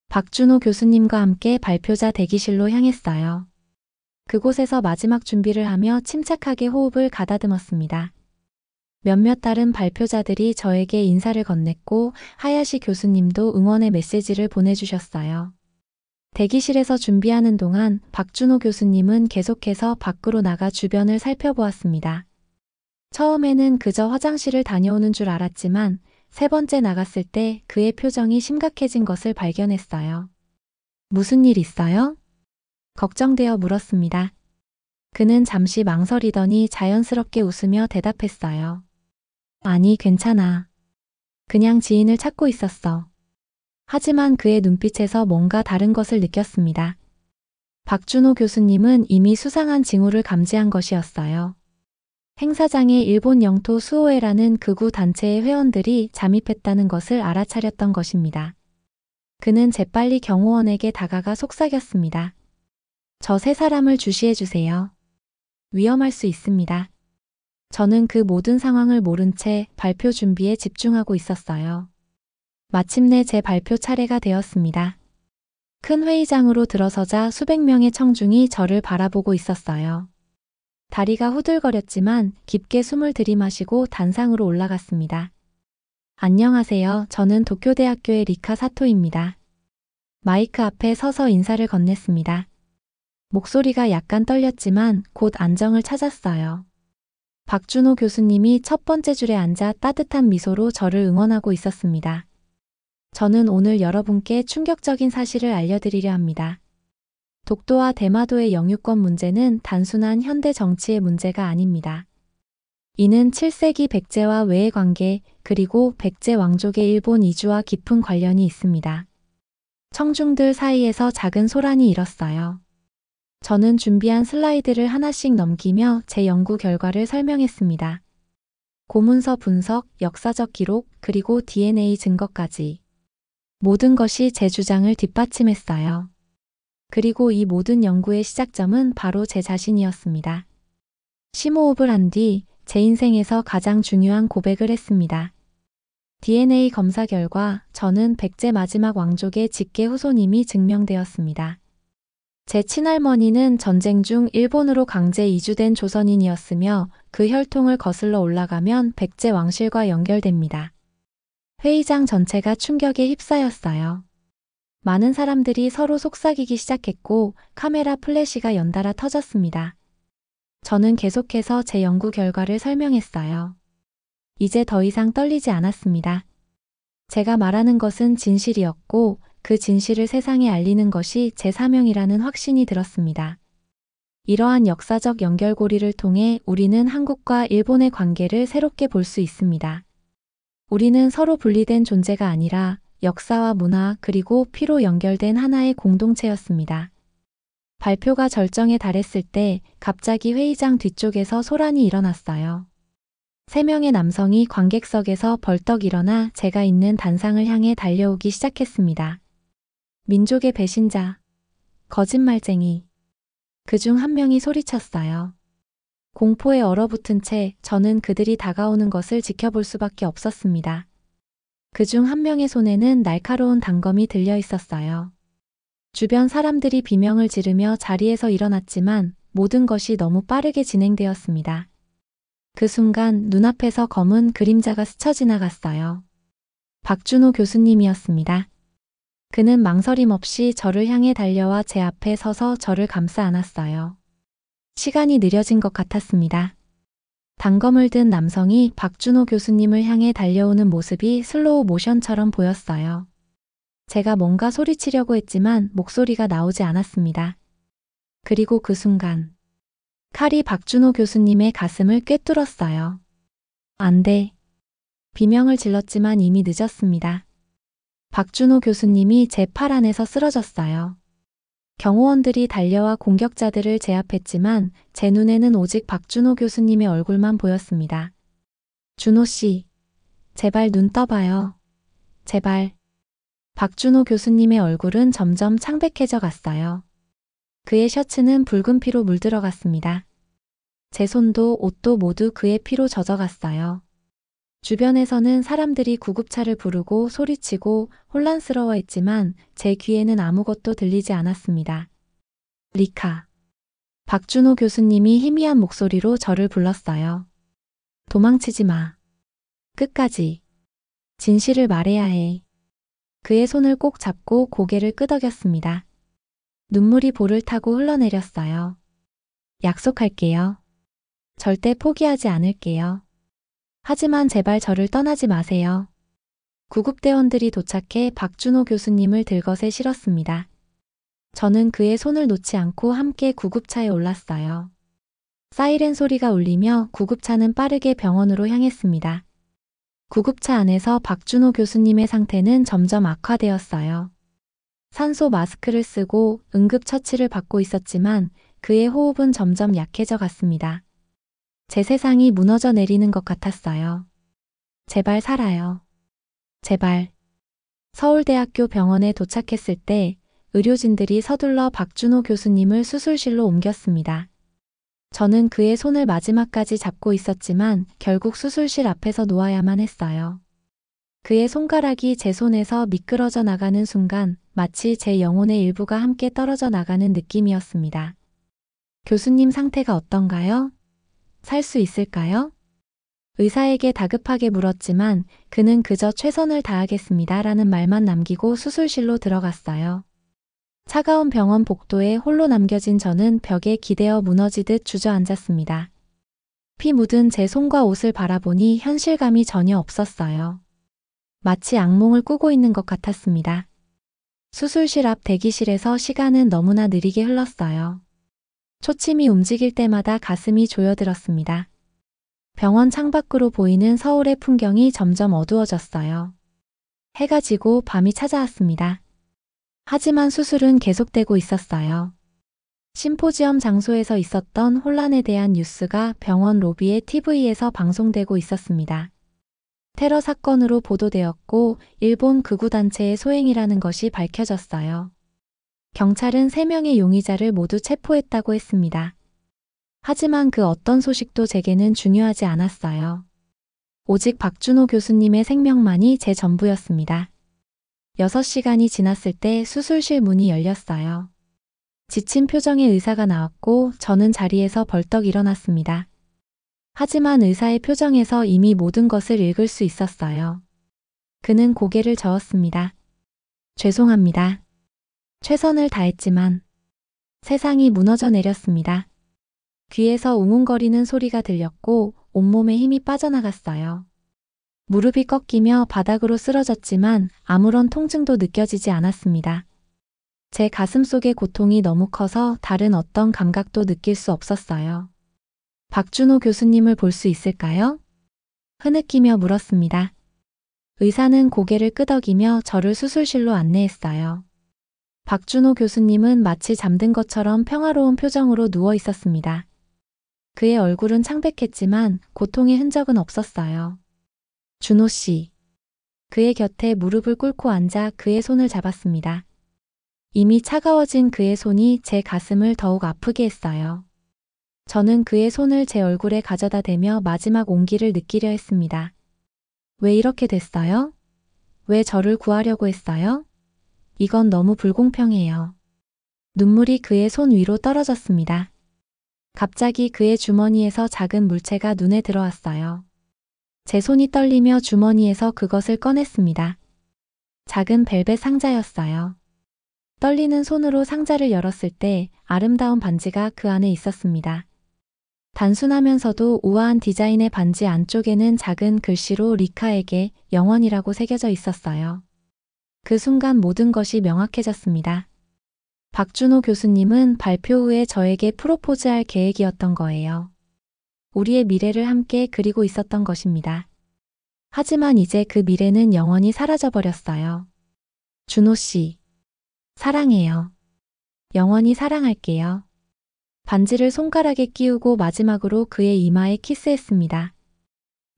박준호 교수님과 함께 발표자 대기실로 향했어요. 그곳에서 마지막 준비를 하며 침착하게 호흡을 가다듬었습니다. 몇몇 다른 발표자들이 저에게 인사를 건넸고 하야시 교수님도 응원의 메시지를 보내주셨어요. 대기실에서 준비하는 동안 박준호 교수님은 계속해서 밖으로 나가 주변을 살펴보았습니다. 처음에는 그저 화장실을 다녀오는 줄 알았지만 세 번째 나갔을 때 그의 표정이 심각해진 것을 발견했어요. 무슨 일 있어요? 걱정되어 물었습니다. 그는 잠시 망설이더니 자연스럽게 웃으며 대답했어요. 아니, 괜찮아. 그냥 지인을 찾고 있었어. 하지만 그의 눈빛에서 뭔가 다른 것을 느꼈습니다. 박준호 교수님은 이미 수상한 징후를 감지한 것이었어요. 행사장에 일본 영토 수호회라는 극우 단체의 회원들이 잠입했다는 것을 알아차렸던 것입니다. 그는 재빨리 경호원에게 다가가 속삭였습니다. 저 세 사람을 주시해 주세요. 위험할 수 있습니다. 저는 그 모든 상황을 모른 채 발표 준비에 집중하고 있었어요. 마침내 제 발표 차례가 되었습니다. 큰 회의장으로 들어서자 수백 명의 청중이 저를 바라보고 있었어요. 다리가 후들거렸지만 깊게 숨을 들이마시고 단상으로 올라갔습니다. 안녕하세요. 저는 도쿄대학교의 리카 사토입니다. 마이크 앞에 서서 인사를 건넸습니다. 목소리가 약간 떨렸지만 곧 안정을 찾았어요. 박준호 교수님이 첫 번째 줄에 앉아 따뜻한 미소로 저를 응원하고 있었습니다. 저는 오늘 여러분께 충격적인 사실을 알려드리려 합니다. 독도와 대마도의 영유권 문제는 단순한 현대 정치의 문제가 아닙니다. 이는 7세기 백제와 외의 관계 그리고 백제 왕족의 일본 이주와 깊은 관련이 있습니다. 청중들 사이에서 작은 소란이 일었어요. 저는 준비한 슬라이드를 하나씩 넘기며 제 연구 결과를 설명했습니다. 고문서 분석, 역사적 기록, 그리고 DNA 증거까지. 모든 것이 제 주장을 뒷받침했어요. 그리고 이 모든 연구의 시작점은 바로 제 자신이었습니다. 심호흡을 한 뒤 제 인생에서 가장 중요한 고백을 했습니다. DNA 검사 결과 저는 백제 마지막 왕족의 직계 후손임이 증명되었습니다. 제 친할머니는 전쟁 중 일본으로 강제 이주된 조선인이었으며 그 혈통을 거슬러 올라가면 백제 왕실과 연결됩니다. 회의장 전체가 충격에 휩싸였어요. 많은 사람들이 서로 속삭이기 시작했고 카메라 플래시가 연달아 터졌습니다. 저는 계속해서 제 연구 결과를 설명했어요. 이제 더 이상 떨리지 않았습니다. 제가 말하는 것은 진실이었고 그 진실을 세상에 알리는 것이 제 사명이라는 확신이 들었습니다. 이러한 역사적 연결고리를 통해 우리는 한국과 일본의 관계를 새롭게 볼 수 있습니다. 우리는 서로 분리된 존재가 아니라 역사와 문화 그리고 피로 연결된 하나의 공동체였습니다. 발표가 절정에 달했을 때 갑자기 회의장 뒤쪽에서 소란이 일어났어요. 3명의 남성이 관객석에서 벌떡 일어나 제가 있는 단상을 향해 달려오기 시작했습니다. 민족의 배신자, 거짓말쟁이. 그중 한 명이 소리쳤어요. 공포에 얼어붙은 채 저는 그들이 다가오는 것을 지켜볼 수밖에 없었습니다. 그중 한 명의 손에는 날카로운 단검이 들려 있었어요. 주변 사람들이 비명을 지르며 자리에서 일어났지만 모든 것이 너무 빠르게 진행되었습니다. 그 순간 눈앞에서 검은 그림자가 스쳐 지나갔어요. 박준호 교수님이었습니다. 그는 망설임 없이 저를 향해 달려와 제 앞에 서서 저를 감싸 안았어요. 시간이 느려진 것 같았습니다. 단검을 든 남성이 박준호 교수님을 향해 달려오는 모습이 슬로우 모션처럼 보였어요. 제가 뭔가 소리치려고 했지만 목소리가 나오지 않았습니다. 그리고 그 순간 칼이 박준호 교수님의 가슴을 꿰뚫었어요. 안 돼. 비명을 질렀지만 이미 늦었습니다. 박준호 교수님이 제 팔 안에서 쓰러졌어요. 경호원들이 달려와 공격자들을 제압했지만 제 눈에는 오직 박준호 교수님의 얼굴만 보였습니다. 준호 씨, 제발 눈 떠봐요. 제발. 박준호 교수님의 얼굴은 점점 창백해져 갔어요. 그의 셔츠는 붉은 피로 물들어갔습니다. 제 손도 옷도 모두 그의 피로 젖어갔어요. 주변에서는 사람들이 구급차를 부르고 소리치고 혼란스러워했지만 제 귀에는 아무것도 들리지 않았습니다. 리카. 박준호 교수님이 희미한 목소리로 저를 불렀어요. 도망치지 마. 끝까지. 진실을 말해야 해. 그의 손을 꼭 잡고 고개를 끄덕였습니다. 눈물이 볼을 타고 흘러내렸어요. 약속할게요. 절대 포기하지 않을게요. 하지만 제발 저를 떠나지 마세요. 구급대원들이 도착해 박준호 교수님을 들것에 실었습니다. 저는 그의 손을 놓지 않고 함께 구급차에 올랐어요. 사이렌 소리가 울리며 구급차는 빠르게 병원으로 향했습니다. 구급차 안에서 박준호 교수님의 상태는 점점 악화되었어요. 산소 마스크를 쓰고 응급처치를 받고 있었지만 그의 호흡은 점점 약해져 갔습니다. 제 세상이 무너져 내리는 것 같았어요. 제발 살아요. 제발. 서울대학교 병원에 도착했을 때 의료진들이 서둘러 박준호 교수님을 수술실로 옮겼습니다. 저는 그의 손을 마지막까지 잡고 있었지만 결국 수술실 앞에서 놓아야만 했어요. 그의 손가락이 제 손에서 미끄러져 나가는 순간 마치 제 영혼의 일부가 함께 떨어져 나가는 느낌이었습니다. 교수님 상태가 어떤가요? 살 수 있을까요? 의사에게 다급하게 물었지만 그는 그저 최선을 다하겠습니다 라는 말만 남기고 수술실로 들어갔어요. 차가운 병원 복도에 홀로 남겨진 저는 벽에 기대어 무너지듯 주저앉았습니다. 피 묻은 제 손과 옷을 바라보니 현실감이 전혀 없었어요. 마치 악몽을 꾸고 있는 것 같았습니다. 수술실 앞 대기실에서 시간은 너무나 느리게 흘렀어요. 초침이 움직일 때마다 가슴이 조여들었습니다. 병원 창밖으로 보이는 서울의 풍경이 점점 어두워졌어요. 해가 지고 밤이 찾아왔습니다. 하지만 수술은 계속되고 있었어요. 심포지엄 장소에서 있었던 혼란에 대한 뉴스가 병원 로비의 TV에서 방송되고 있었습니다. 테러 사건으로 보도되었고 일본 극우단체의 소행이라는 것이 밝혀졌어요. 경찰은 3명의 용의자를 모두 체포했다고 했습니다. 하지만 그 어떤 소식도 제게는 중요하지 않았어요. 오직 박준호 교수님의 생명만이 제 전부였습니다. 6시간이 지났을 때 수술실 문이 열렸어요. 지친 표정의 의사가 나왔고 저는 자리에서 벌떡 일어났습니다. 하지만 의사의 표정에서 이미 모든 것을 읽을 수 있었어요. 그는 고개를 저었습니다. 죄송합니다. 최선을 다했지만 세상이 무너져 내렸습니다. 귀에서 웅웅거리는 소리가 들렸고 온몸에 힘이 빠져나갔어요. 무릎이 꺾이며 바닥으로 쓰러졌지만 아무런 통증도 느껴지지 않았습니다. 제 가슴 속의 고통이 너무 커서 다른 어떤 감각도 느낄 수 없었어요. 박준호 교수님을 볼 수 있을까요? 흐느끼며 물었습니다. 의사는 고개를 끄덕이며 저를 수술실로 안내했어요. 박준호 교수님은 마치 잠든 것처럼 평화로운 표정으로 누워 있었습니다. 그의 얼굴은 창백했지만 고통의 흔적은 없었어요. 준호 씨. 그의 곁에 무릎을 꿇고 앉아 그의 손을 잡았습니다. 이미 차가워진 그의 손이 제 가슴을 더욱 아프게 했어요. 저는 그의 손을 제 얼굴에 가져다 대며 마지막 온기를 느끼려 했습니다. 왜 이렇게 됐어요? 왜 저를 구하려고 했어요? 이건 너무 불공평해요. 눈물이 그의 손 위로 떨어졌습니다. 갑자기 그의 주머니에서 작은 물체가 눈에 들어왔어요. 제 손이 떨리며 주머니에서 그것을 꺼냈습니다. 작은 벨벳 상자였어요. 떨리는 손으로 상자를 열었을 때 아름다운 반지가 그 안에 있었습니다. 단순하면서도 우아한 디자인의 반지 안쪽에는 작은 글씨로 리카에게 영원이라고 새겨져 있었어요. 그 순간 모든 것이 명확해졌습니다. 박준호 교수님은 발표 후에 저에게 프로포즈할 계획이었던 거예요. 우리의 미래를 함께 그리고 있었던 것입니다. 하지만 이제 그 미래는 영원히 사라져버렸어요. 준호 씨, 사랑해요. 영원히 사랑할게요. 반지를 손가락에 끼우고 마지막으로 그의 이마에 키스했습니다.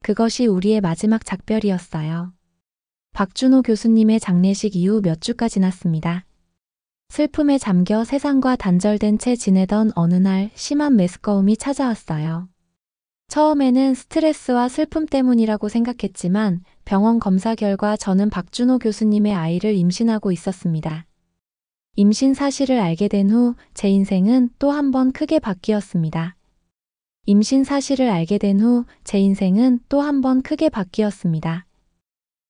그것이 우리의 마지막 작별이었어요. 박준호 교수님의 장례식 이후 몇 주가 지났습니다. 슬픔에 잠겨 세상과 단절된 채 지내던 어느 날 심한 메스꺼움이 찾아왔어요. 처음에는 스트레스와 슬픔 때문이라고 생각했지만 병원 검사 결과 저는 박준호 교수님의 아이를 임신하고 있었습니다. 임신 사실을 알게 된 후 제 인생은 또 한 번 크게 바뀌었습니다. 임신 사실을 알게 된 후 제 인생은 또 한 번 크게 바뀌었습니다.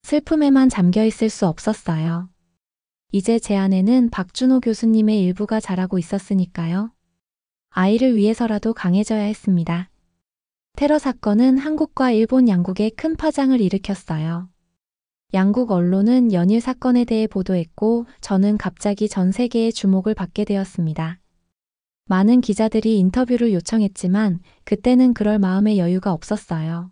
슬픔에만 잠겨 있을 수 없었어요. 이제 제 안에는 박준호 교수님의 일부가 자라고 있었으니까요. 아이를 위해서라도 강해져야 했습니다. 테러 사건은 한국과 일본 양국에 큰 파장을 일으켰어요. 양국 언론은 연일 사건에 대해 보도했고 저는 갑자기 전 세계의 주목을 받게 되었습니다. 많은 기자들이 인터뷰를 요청했지만 그때는 그럴 마음의 여유가 없었어요.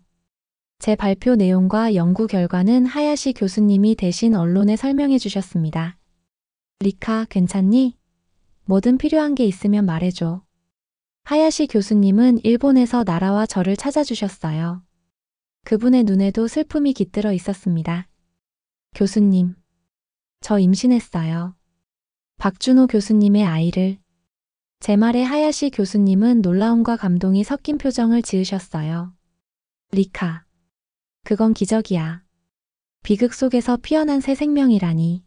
제 발표 내용과 연구 결과는 하야시 교수님이 대신 언론에 설명해 주셨습니다. 리카, 괜찮니? 뭐든 필요한 게 있으면 말해줘. 하야시 교수님은 일본에서 나라와 저를 찾아주셨어요. 그분의 눈에도 슬픔이 깃들어 있었습니다. 교수님, 저 임신했어요. 박준호 교수님의 아이를. 제 말에 하야시 교수님은 놀라움과 감동이 섞인 표정을 지으셨어요. 리카, 그건 기적이야. 비극 속에서 피어난 새 생명이라니.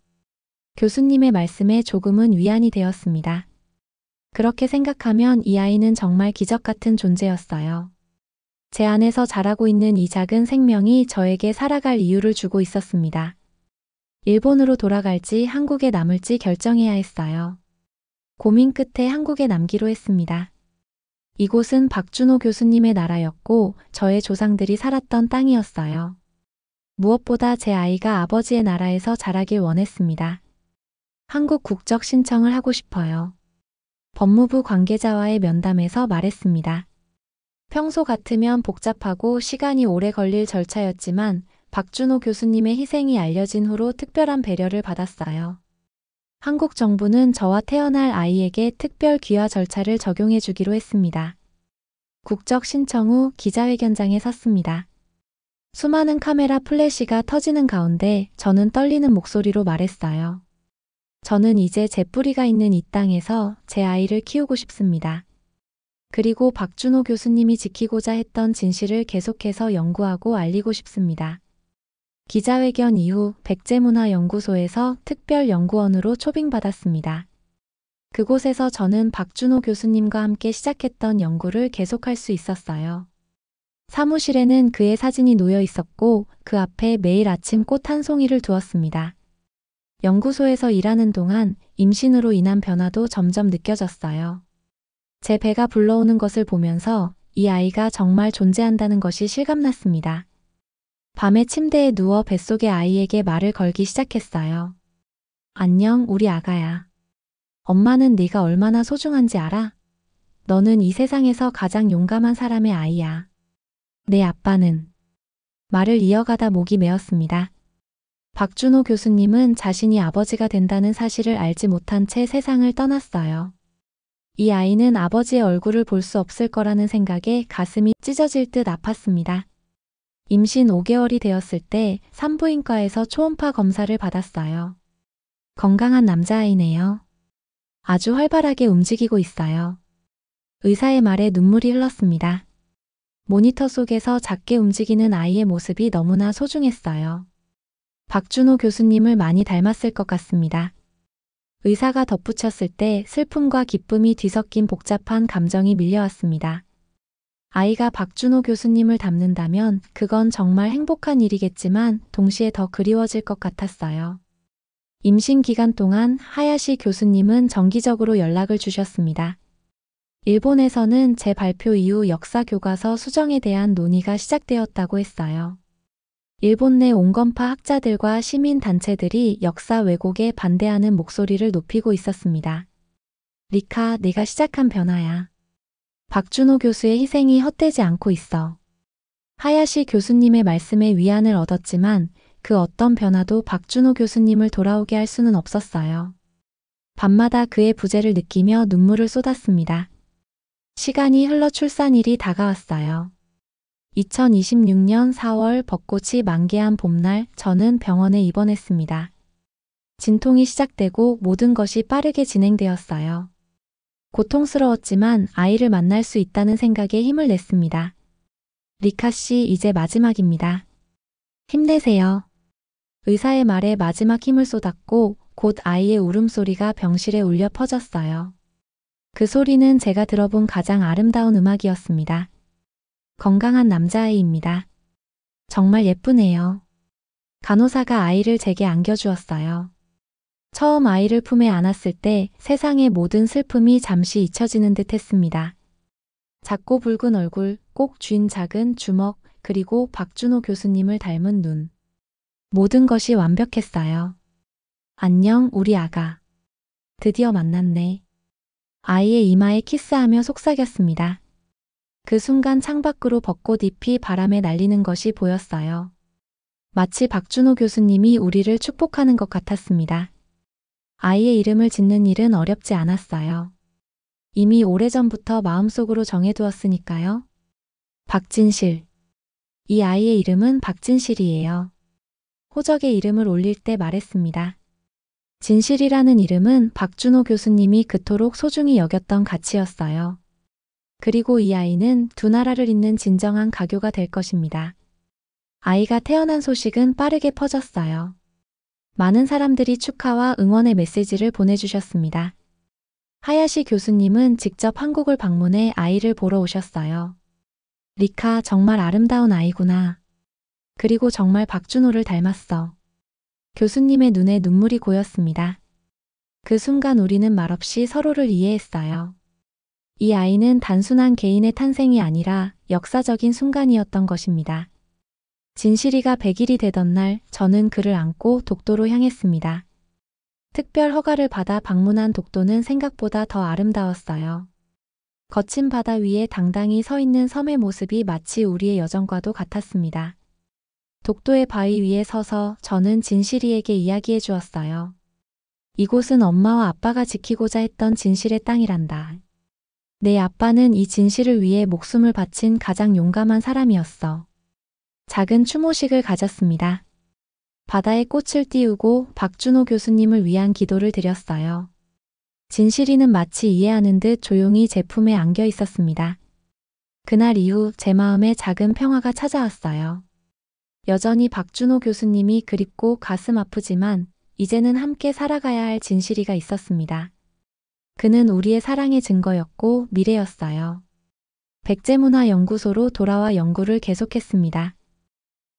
교수님의 말씀에 조금은 위안이 되었습니다. 그렇게 생각하면 이 아이는 정말 기적 같은 존재였어요. 제 안에서 자라고 있는 이 작은 생명이 저에게 살아갈 이유를 주고 있었습니다. 일본으로 돌아갈지 한국에 남을지 결정해야 했어요. 고민 끝에 한국에 남기로 했습니다. 이곳은 박준호 교수님의 나라였고 저의 조상들이 살았던 땅이었어요. 무엇보다 제 아이가 아버지의 나라에서 자라길 원했습니다. 한국 국적 신청을 하고 싶어요. 법무부 관계자와의 면담에서 말했습니다. 평소 같으면 복잡하고 시간이 오래 걸릴 절차였지만 박준호 교수님의 희생이 알려진 후로 특별한 배려를 받았어요. 한국 정부는 저와 태어날 아이에게 특별 귀화 절차를 적용해 주기로 했습니다. 국적 신청 후 기자회견장에 섰습니다. 수많은 카메라 플래시가 터지는 가운데 저는 떨리는 목소리로 말했어요. 저는 이제 제 뿌리가 있는 이 땅에서 제 아이를 키우고 싶습니다. 그리고 박준호 교수님이 지키고자 했던 진실을 계속해서 연구하고 알리고 싶습니다. 기자회견 이후 백제문화연구소에서 특별연구원으로 초빙받았습니다. 그곳에서 저는 박준호 교수님과 함께 시작했던 연구를 계속할 수 있었어요. 사무실에는 그의 사진이 놓여 있었고 그 앞에 매일 아침 꽃 한 송이를 두었습니다. 연구소에서 일하는 동안 임신으로 인한 변화도 점점 느껴졌어요. 제 배가 불러오는 것을 보면서 이 아이가 정말 존재한다는 것이 실감났습니다. 밤에 침대에 누워 뱃속의 아이에게 말을 걸기 시작했어요. 안녕, 우리 아가야. 엄마는 네가 얼마나 소중한지 알아? 너는 이 세상에서 가장 용감한 사람의 아이야. 내 아빠는. 말을 이어가다 목이 메었습니다. 박준호 교수님은 자신이 아버지가 된다는 사실을 알지 못한 채 세상을 떠났어요. 이 아이는 아버지의 얼굴을 볼 수 없을 거라는 생각에 가슴이 찢어질 듯 아팠습니다. 임신 5개월이 되었을 때 산부인과에서 초음파 검사를 받았어요. 건강한 남자아이네요. 아주 활발하게 움직이고 있어요. 의사의 말에 눈물이 흘렀습니다. 모니터 속에서 작게 움직이는 아이의 모습이 너무나 소중했어요. 박준호 교수님을 많이 닮았을 것 같습니다. 의사가 덧붙였을 때 슬픔과 기쁨이 뒤섞인 복잡한 감정이 밀려왔습니다. 아이가 박준호 교수님을 닮는다면 그건 정말 행복한 일이겠지만 동시에 더 그리워질 것 같았어요. 임신 기간 동안 하야시 교수님은 정기적으로 연락을 주셨습니다. 일본에서는 제 발표 이후 역사 교과서 수정에 대한 논의가 시작되었다고 했어요. 일본 내 온건파 학자들과 시민단체들이 역사 왜곡에 반대하는 목소리를 높이고 있었습니다. 리카, 내가 시작한 변화야. 박준호 교수의 희생이 헛되지 않고 있어. 하야시 교수님의 말씀에 위안을 얻었지만 그 어떤 변화도 박준호 교수님을 돌아오게 할 수는 없었어요. 밤마다 그의 부재를 느끼며 눈물을 쏟았습니다. 시간이 흘러 출산일이 다가왔어요. 2026년 4월 벚꽃이 만개한 봄날 저는 병원에 입원했습니다. 진통이 시작되고 모든 것이 빠르게 진행되었어요. 고통스러웠지만 아이를 만날 수 있다는 생각에 힘을 냈습니다. 리카 씨, 이제 마지막입니다. 힘내세요. 의사의 말에 마지막 힘을 쏟았고 곧 아이의 울음소리가 병실에 울려 퍼졌어요. 그 소리는 제가 들어본 가장 아름다운 음악이었습니다. 건강한 남자아이입니다. 정말 예쁘네요. 간호사가 아이를 제게 안겨주었어요. 처음 아이를 품에 안았을 때 세상의 모든 슬픔이 잠시 잊혀지는 듯 했습니다. 작고 붉은 얼굴, 꼭 쥔 작은 주먹, 그리고 박준호 교수님을 닮은 눈. 모든 것이 완벽했어요. 안녕, 우리 아가. 드디어 만났네. 아이의 이마에 키스하며 속삭였습니다. 그 순간 창밖으로 벚꽃잎이 바람에 날리는 것이 보였어요. 마치 박준호 교수님이 우리를 축복하는 것 같았습니다. 아이의 이름을 짓는 일은 어렵지 않았어요. 이미 오래전부터 마음속으로 정해두었으니까요. 박진실. 이 아이의 이름은 박진실이에요. 호적에 이름을 올릴 때 말했습니다. 진실이라는 이름은 박준호 교수님이 그토록 소중히 여겼던 가치였어요. 그리고 이 아이는 두 나라를 잇는 진정한 가교가 될 것입니다. 아이가 태어난 소식은 빠르게 퍼졌어요. 많은 사람들이 축하와 응원의 메시지를 보내주셨습니다. 하야시 교수님은 직접 한국을 방문해 아이를 보러 오셨어요. 리카, 정말 아름다운 아이구나. 그리고 정말 박준호를 닮았어. 교수님의 눈에 눈물이 고였습니다. 그 순간 우리는 말없이 서로를 이해했어요. 이 아이는 단순한 개인의 탄생이 아니라 역사적인 순간이었던 것입니다. 진실이가 100일이 되던 날 저는 그를 안고 독도로 향했습니다. 특별 허가를 받아 방문한 독도는 생각보다 더 아름다웠어요. 거친 바다 위에 당당히 서 있는 섬의 모습이 마치 우리의 여정과도 같았습니다. 독도의 바위 위에 서서 저는 진실이에게 이야기해 주었어요. 이곳은 엄마와 아빠가 지키고자 했던 진실의 땅이란다. 내 아빠는 이 진실을 위해 목숨을 바친 가장 용감한 사람이었어. 작은 추모식을 가졌습니다. 바다에 꽃을 띄우고 박준호 교수님을 위한 기도를 드렸어요. 진실이는 마치 이해하는 듯 조용히 제 품에 안겨 있었습니다. 그날 이후 제 마음에 작은 평화가 찾아왔어요. 여전히 박준호 교수님이 그립고 가슴 아프지만 이제는 함께 살아가야 할 진실이가 있었습니다. 그는 우리의 사랑의 증거였고 미래였어요. 백제문화연구소로 돌아와 연구를 계속했습니다.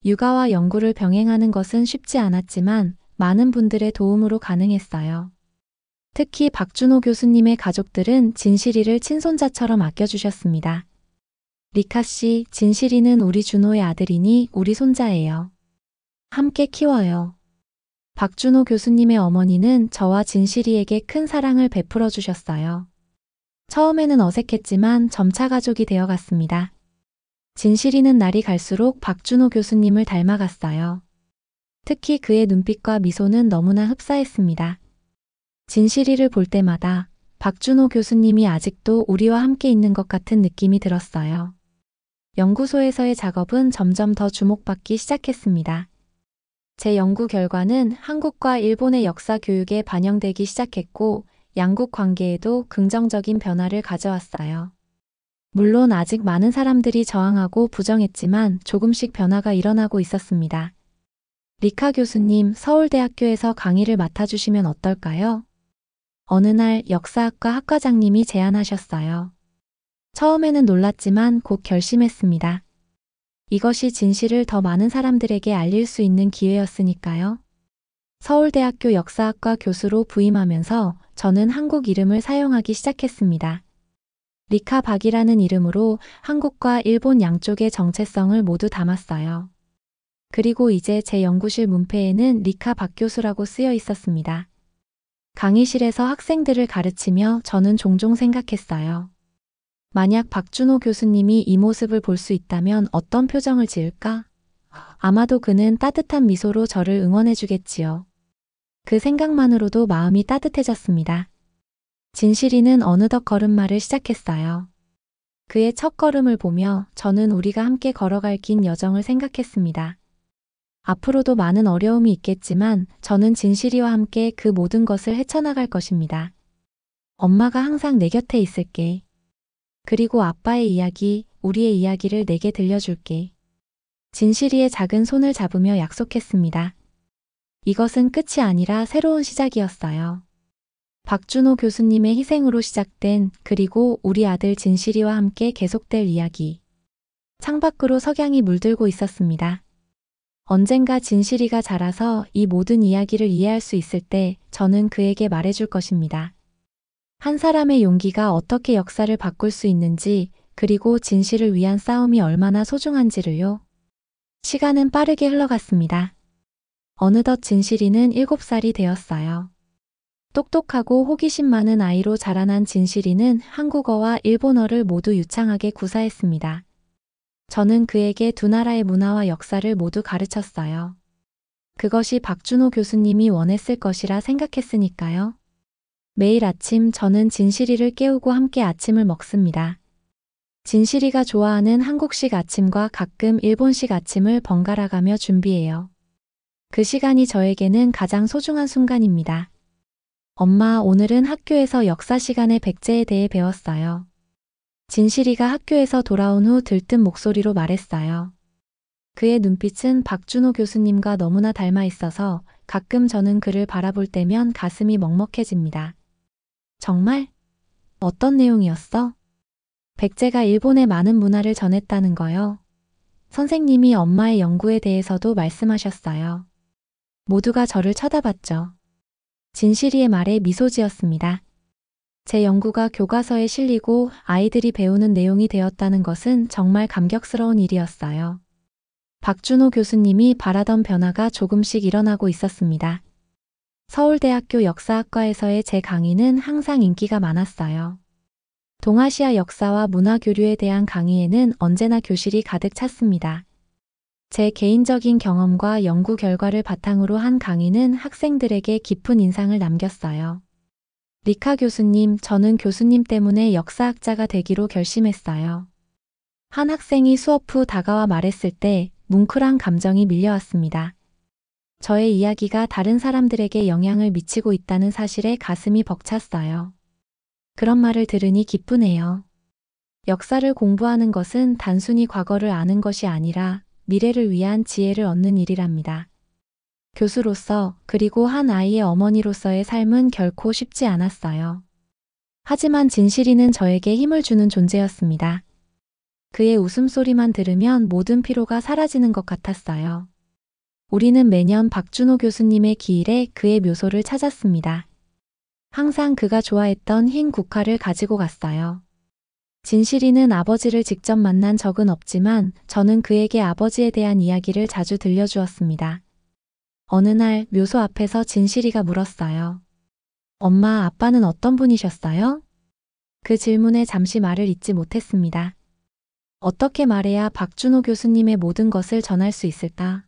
육아와 연구를 병행하는 것은 쉽지 않았지만 많은 분들의 도움으로 가능했어요. 특히 박준호 교수님의 가족들은 진실이를 친손자처럼 아껴주셨습니다. 리카 씨, 진실이는 우리 준호의 아들이니 우리 손자예요. 함께 키워요. 박준호 교수님의 어머니는 저와 진실이에게 큰 사랑을 베풀어 주셨어요. 처음에는 어색했지만 점차 가족이 되어갔습니다. 진실이는 날이 갈수록 박준호 교수님을 닮아갔어요. 특히 그의 눈빛과 미소는 너무나 흡사했습니다. 진실이를 볼 때마다 박준호 교수님이 아직도 우리와 함께 있는 것 같은 느낌이 들었어요. 연구소에서의 작업은 점점 더 주목받기 시작했습니다. 제 연구 결과는 한국과 일본의 역사 교육에 반영되기 시작했고 양국 관계에도 긍정적인 변화를 가져왔어요. 물론 아직 많은 사람들이 저항하고 부정했지만 조금씩 변화가 일어나고 있었습니다. 리카 교수님, 서울대학교에서 강의를 맡아주시면 어떨까요? 어느 날 역사학과 학과장님이 제안하셨어요. 처음에는 놀랐지만 곧 결심했습니다. 이것이 진실을 더 많은 사람들에게 알릴 수 있는 기회였으니까요. 서울대학교 역사학과 교수로 부임하면서 저는 한국 이름을 사용하기 시작했습니다. 리카 박이라는 이름으로 한국과 일본 양쪽의 정체성을 모두 담았어요. 그리고 이제 제 연구실 문패에는 리카 박 교수라고 쓰여 있었습니다. 강의실에서 학생들을 가르치며 저는 종종 생각했어요. 만약 박준호 교수님이 이 모습을 볼 수 있다면 어떤 표정을 지을까? 아마도 그는 따뜻한 미소로 저를 응원해 주겠지요. 그 생각만으로도 마음이 따뜻해졌습니다. 진실이는 어느덧 걸음마를 시작했어요. 그의 첫 걸음을 보며 저는 우리가 함께 걸어갈 긴 여정을 생각했습니다. 앞으로도 많은 어려움이 있겠지만 저는 진실이와 함께 그 모든 것을 헤쳐나갈 것입니다. 엄마가 항상 내 곁에 있을게. 그리고 아빠의 이야기, 우리의 이야기를 내게 들려줄게. 진실이의 작은 손을 잡으며 약속했습니다. 이것은 끝이 아니라 새로운 시작이었어요. 박준호 교수님의 희생으로 시작된 그리고 우리 아들 진실이와 함께 계속될 이야기. 창밖으로 석양이 물들고 있었습니다. 언젠가 진실이가 자라서 이 모든 이야기를 이해할 수 있을 때 저는 그에게 말해줄 것입니다. 한 사람의 용기가 어떻게 역사를 바꿀 수 있는지, 그리고 진실을 위한 싸움이 얼마나 소중한지를요. 시간은 빠르게 흘러갔습니다. 어느덧 진실이는 7살이 되었어요. 똑똑하고 호기심 많은 아이로 자라난 진실이는 한국어와 일본어를 모두 유창하게 구사했습니다. 저는 그에게 두 나라의 문화와 역사를 모두 가르쳤어요. 그것이 박준호 교수님이 원했을 것이라 생각했으니까요. 매일 아침 저는 진실이를 깨우고 함께 아침을 먹습니다. 진실이가 좋아하는 한국식 아침과 가끔 일본식 아침을 번갈아 가며 준비해요. 그 시간이 저에게는 가장 소중한 순간입니다. 엄마, 오늘은 학교에서 역사 시간의 백제에 대해 배웠어요. 진실이가 학교에서 돌아온 후 들뜬 목소리로 말했어요. 그의 눈빛은 박준호 교수님과 너무나 닮아 있어서 가끔 저는 그를 바라볼 때면 가슴이 먹먹해집니다. 정말? 어떤 내용이었어? 백제가 일본의 많은 문화를 전했다는 거요. 선생님이 엄마의 연구에 대해서도 말씀하셨어요. 모두가 저를 쳐다봤죠. 진실이의 말에 미소 지었습니다. 제 연구가 교과서에 실리고 아이들이 배우는 내용이 되었다는 것은 정말 감격스러운 일이었어요. 박준호 교수님이 바라던 변화가 조금씩 일어나고 있었습니다. 서울대학교 역사학과에서의 제 강의는 항상 인기가 많았어요. 동아시아 역사와 문화 교류에 대한 강의에는 언제나 교실이 가득 찼습니다. 제 개인적인 경험과 연구 결과를 바탕으로 한 강의는 학생들에게 깊은 인상을 남겼어요. 리카 교수님, 저는 교수님 때문에 역사학자가 되기로 결심했어요. 한 학생이 수업 후 다가와 말했을 때 뭉클한 감정이 밀려왔습니다. 저의 이야기가 다른 사람들에게 영향을 미치고 있다는 사실에 가슴이 벅찼어요. 그런 말을 들으니 기쁘네요. 역사를 공부하는 것은 단순히 과거를 아는 것이 아니라 미래를 위한 지혜를 얻는 일이랍니다. 교수로서 그리고 한 아이의 어머니로서의 삶은 결코 쉽지 않았어요. 하지만 진실이는 저에게 힘을 주는 존재였습니다. 그의 웃음소리만 들으면 모든 피로가 사라지는 것 같았어요. 우리는 매년 박준호 교수님의 기일에 그의 묘소를 찾았습니다. 항상 그가 좋아했던 흰 국화를 가지고 갔어요. 진실이는 아버지를 직접 만난 적은 없지만 저는 그에게 아버지에 대한 이야기를 자주 들려주었습니다. 어느 날 묘소 앞에서 진실이가 물었어요. 엄마, 아빠는 어떤 분이셨어요? 그 질문에 잠시 말을 잇지 못했습니다. 어떻게 말해야 박준호 교수님의 모든 것을 전할 수 있을까?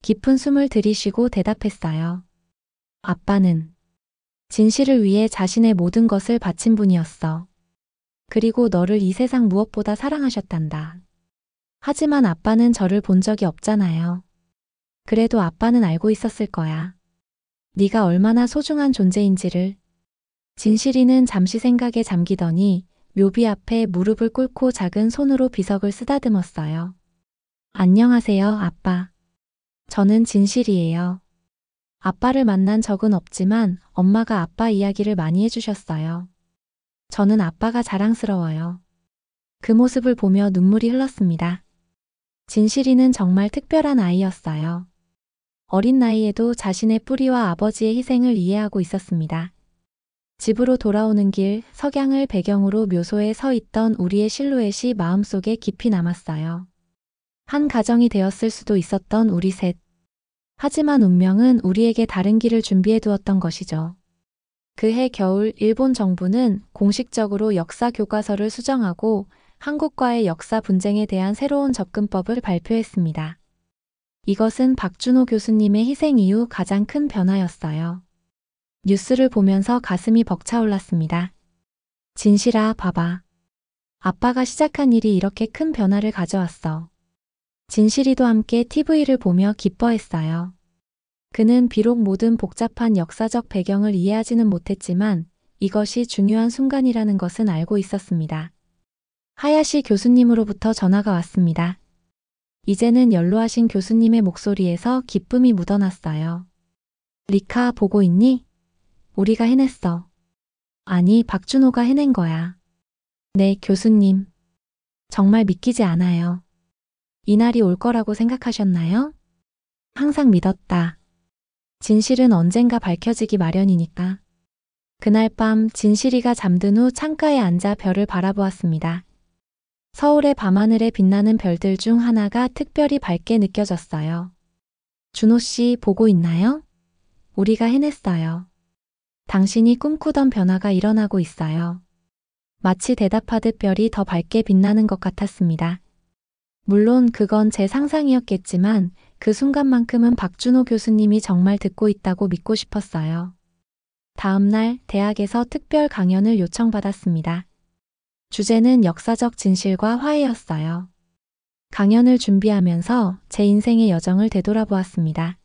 깊은 숨을 들이쉬고 대답했어요. 아빠는 진실을 위해 자신의 모든 것을 바친 분이었어. 그리고 너를 이 세상 무엇보다 사랑하셨단다. 하지만 아빠는 저를 본 적이 없잖아요. 그래도 아빠는 알고 있었을 거야. 네가 얼마나 소중한 존재인지를. 진실이는 잠시 생각에 잠기더니 묘비 앞에 무릎을 꿇고 작은 손으로 비석을 쓰다듬었어요. 안녕하세요, 아빠. 저는 진실이에요. 아빠를 만난 적은 없지만 엄마가 아빠 이야기를 많이 해주셨어요. 저는 아빠가 자랑스러워요. 그 모습을 보며 눈물이 흘렀습니다. 진실이는 정말 특별한 아이였어요. 어린 나이에도 자신의 뿌리와 아버지의 희생을 이해하고 있었습니다. 집으로 돌아오는 길, 석양을 배경으로 묘소에 서 있던 우리의 실루엣이 마음속에 깊이 남았어요. 한 가정이 되었을 수도 있었던 우리 셋. 하지만 운명은 우리에게 다른 길을 준비해 두었던 것이죠. 그해 겨울 일본 정부는 공식적으로 역사 교과서를 수정하고 한국과의 역사 분쟁에 대한 새로운 접근법을 발표했습니다. 이것은 박준호 교수님의 희생 이후 가장 큰 변화였어요. 뉴스를 보면서 가슴이 벅차올랐습니다. 진실아, 봐봐. 아빠가 시작한 일이 이렇게 큰 변화를 가져왔어. 진실이도 함께 TV를 보며 기뻐했어요. 그는 비록 모든 복잡한 역사적 배경을 이해하지는 못했지만 이것이 중요한 순간이라는 것은 알고 있었습니다. 하야시 교수님으로부터 전화가 왔습니다. 이제는 연로하신 교수님의 목소리에서 기쁨이 묻어났어요. 리카, 보고 있니? 우리가 해냈어. 아니, 박준호가 해낸 거야. 네, 교수님. 정말 믿기지 않아요. 이날이 올 거라고 생각하셨나요? 항상 믿었다. 진실은 언젠가 밝혀지기 마련이니까. 그날 밤 진실이가 잠든 후 창가에 앉아 별을 바라보았습니다. 서울의 밤하늘에 빛나는 별들 중 하나가 특별히 밝게 느껴졌어요. 준호 씨, 보고 있나요? 우리가 해냈어요. 당신이 꿈꾸던 변화가 일어나고 있어요. 마치 대답하듯 별이 더 밝게 빛나는 것 같았습니다. 물론 그건 제 상상이었겠지만 그 순간만큼은 박준호 교수님이 정말 듣고 있다고 믿고 싶었어요. 다음 날 대학에서 특별 강연을 요청받았습니다. 주제는 역사적 진실과 화해였어요. 강연을 준비하면서 제 인생의 여정을 되돌아보았습니다.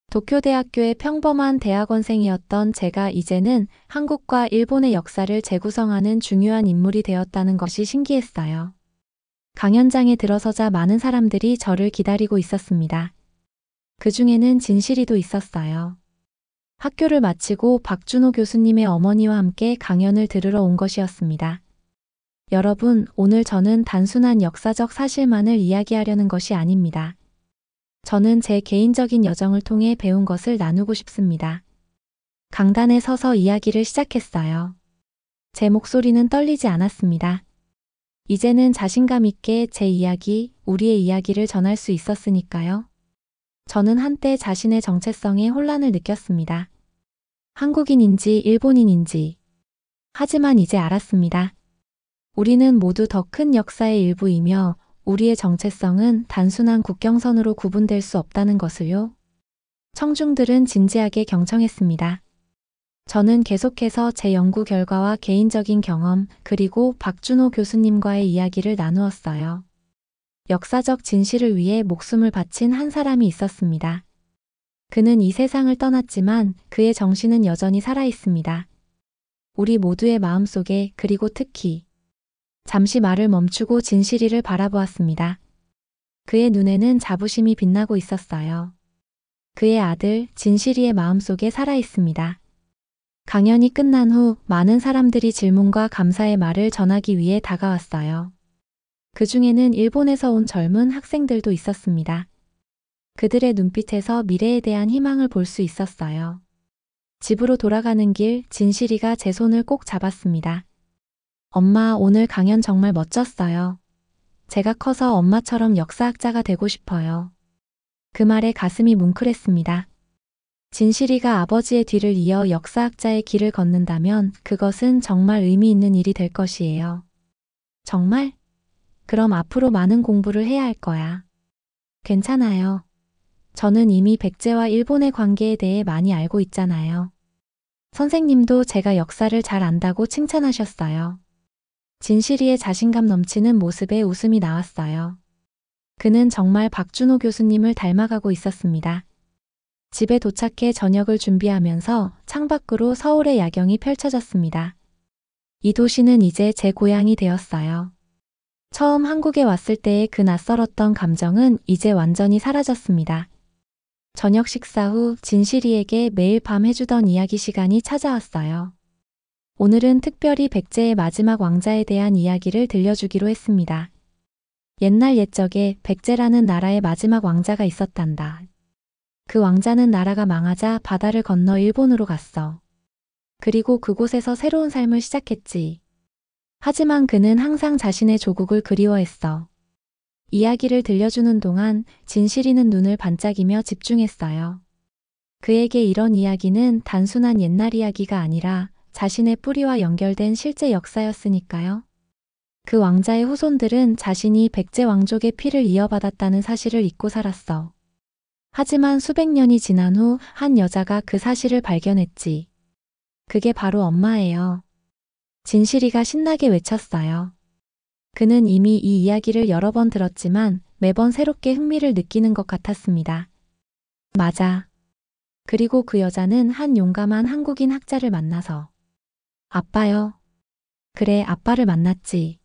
도쿄대학교의 평범한 대학원생이었던 제가 이제는 한국과 일본의 역사를 재구성하는 중요한 인물이 되었다는 것이 신기했어요. 강연장에 들어서자 많은 사람들이 저를 기다리고 있었습니다. 그 중에는 진실이도 있었어요. 학교를 마치고 박준호 교수님의 어머니와 함께 강연을 들으러 온 것이었습니다. 여러분, 오늘 저는 단순한 역사적 사실만을 이야기하려는 것이 아닙니다. 저는 제 개인적인 여정을 통해 배운 것을 나누고 싶습니다. 강단에 서서 이야기를 시작했어요. 제 목소리는 떨리지 않았습니다. 이제는 자신감 있게 제 이야기, 우리의 이야기를 전할 수 있었으니까요. 저는 한때 자신의 정체성에 혼란을 느꼈습니다. 한국인인지 일본인인지. 하지만 이제 알았습니다. 우리는 모두 더 큰 역사의 일부이며 우리의 정체성은 단순한 국경선으로 구분될 수 없다는 것을요. 청중들은 진지하게 경청했습니다. 저는 계속해서 제 연구 결과와 개인적인 경험, 그리고 박준호 교수님과의 이야기를 나누었어요. 역사적 진실을 위해 목숨을 바친 한 사람이 있었습니다. 그는 이 세상을 떠났지만 그의 정신은 여전히 살아있습니다. 우리 모두의 마음속에, 그리고 특히 잠시 말을 멈추고 진실이를 바라보았습니다. 그의 눈에는 자부심이 빛나고 있었어요. 그의 아들 진실이의 마음속에 살아있습니다. 강연이 끝난 후 많은 사람들이 질문과 감사의 말을 전하기 위해 다가왔어요. 그 중에는 일본에서 온 젊은 학생들도 있었습니다. 그들의 눈빛에서 미래에 대한 희망을 볼 수 있었어요. 집으로 돌아가는 길, 진실이가 제 손을 꼭 잡았습니다. 엄마, 오늘 강연 정말 멋졌어요. 제가 커서 엄마처럼 역사학자가 되고 싶어요. 그 말에 가슴이 뭉클했습니다. 진실이가 아버지의 뒤를 이어 역사학자의 길을 걷는다면 그것은 정말 의미 있는 일이 될 것이에요. 정말? 그럼 앞으로 많은 공부를 해야 할 거야. 괜찮아요. 저는 이미 백제와 일본의 관계에 대해 많이 알고 있잖아요. 선생님도 제가 역사를 잘 안다고 칭찬하셨어요. 진실이의 자신감 넘치는 모습에 웃음이 나왔어요. 그는 정말 박준호 교수님을 닮아가고 있었습니다. 집에 도착해 저녁을 준비하면서 창밖으로 서울의 야경이 펼쳐졌습니다. 이 도시는 이제 제 고향이 되었어요. 처음 한국에 왔을 때의 그 낯설었던 감정은 이제 완전히 사라졌습니다. 저녁 식사 후 진실이에게 매일 밤 해주던 이야기 시간이 찾아왔어요. 오늘은 특별히 백제의 마지막 왕자에 대한 이야기를 들려주기로 했습니다. 옛날 옛적에 백제라는 나라의 마지막 왕자가 있었단다. 그 왕자는 나라가 망하자 바다를 건너 일본으로 갔어. 그리고 그곳에서 새로운 삶을 시작했지. 하지만 그는 항상 자신의 조국을 그리워했어. 이야기를 들려주는 동안 진실이는 눈을 반짝이며 집중했어요. 그에게 이런 이야기는 단순한 옛날 이야기가 아니라 자신의 뿌리와 연결된 실제 역사였으니까요. 그 왕자의 후손들은 자신이 백제 왕족의 피를 이어받았다는 사실을 잊고 살았어. 하지만 수백 년이 지난 후 한 여자가 그 사실을 발견했지. 그게 바로 엄마예요. 진실이가 신나게 외쳤어요. 그는 이미 이 이야기를 여러 번 들었지만 매번 새롭게 흥미를 느끼는 것 같았습니다. 맞아. 그리고 그 여자는 한 용감한 한국인 학자를 만나서 아빠요. 그래, 아빠를 만났지.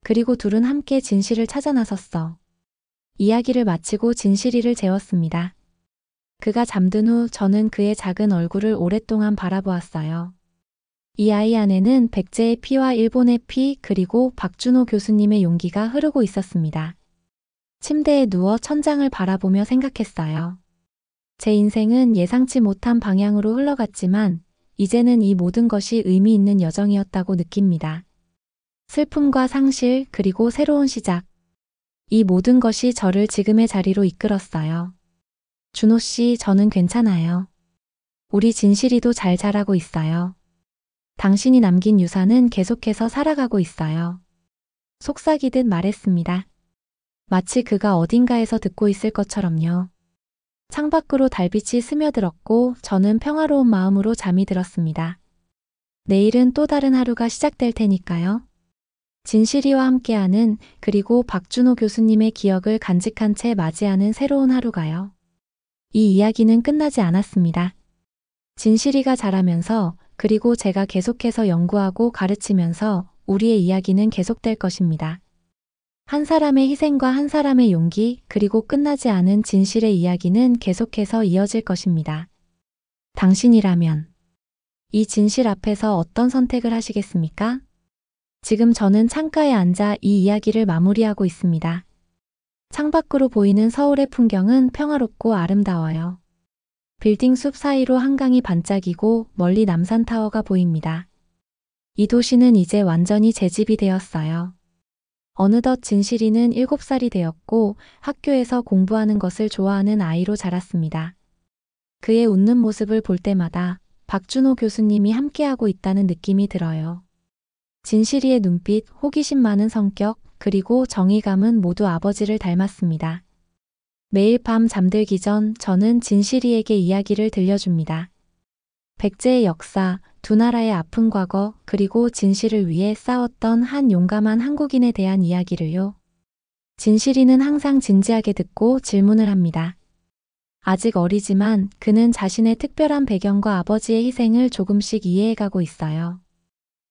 그리고 둘은 함께 진실을 찾아 나섰어. 이야기를 마치고 진실이를 재웠습니다. 그가 잠든 후 저는 그의 작은 얼굴을 오랫동안 바라보았어요. 이 아이 안에는 백제의 피와 일본의 피 그리고 박준호 교수님의 용기가 흐르고 있었습니다. 침대에 누워 천장을 바라보며 생각했어요. 제 인생은 예상치 못한 방향으로 흘러갔지만 이제는 이 모든 것이 의미 있는 여정이었다고 느낍니다. 슬픔과 상실 그리고 새로운 시작. 이 모든 것이 저를 지금의 자리로 이끌었어요. 준호 씨, 저는 괜찮아요. 우리 진실이도 잘 자라고 있어요. 당신이 남긴 유산은 계속해서 살아가고 있어요. 속삭이듯 말했습니다. 마치 그가 어딘가에서 듣고 있을 것처럼요. 창밖으로 달빛이 스며들었고 저는 평화로운 마음으로 잠이 들었습니다. 내일은 또 다른 하루가 시작될 테니까요. 진실이와 함께하는 그리고 박준호 교수님의 기억을 간직한 채 맞이하는 새로운 하루가요. 이 이야기는 끝나지 않았습니다. 진실이가 자라면서 그리고 제가 계속해서 연구하고 가르치면서 우리의 이야기는 계속될 것입니다. 한 사람의 희생과 한 사람의 용기 그리고 끝나지 않은 진실의 이야기는 계속해서 이어질 것입니다. 당신이라면 이 진실 앞에서 어떤 선택을 하시겠습니까? 지금 저는 창가에 앉아 이 이야기를 마무리하고 있습니다. 창밖으로 보이는 서울의 풍경은 평화롭고 아름다워요. 빌딩 숲 사이로 한강이 반짝이고 멀리 남산타워가 보입니다. 이 도시는 이제 완전히 제 집이 되었어요. 어느덧 진실이는 7살이 되었고 학교에서 공부하는 것을 좋아하는 아이로 자랐습니다. 그의 웃는 모습을 볼 때마다 박준호 교수님이 함께하고 있다는 느낌이 들어요. 진실이의 눈빛, 호기심 많은 성격, 그리고 정의감은 모두 아버지를 닮았습니다. 매일 밤 잠들기 전 저는 진실이에게 이야기를 들려줍니다. 백제의 역사, 두 나라의 아픈 과거, 그리고 진실을 위해 싸웠던 한 용감한 한국인에 대한 이야기를요. 진실이는 항상 진지하게 듣고 질문을 합니다. 아직 어리지만 그는 자신의 특별한 배경과 아버지의 희생을 조금씩 이해해가고 있어요.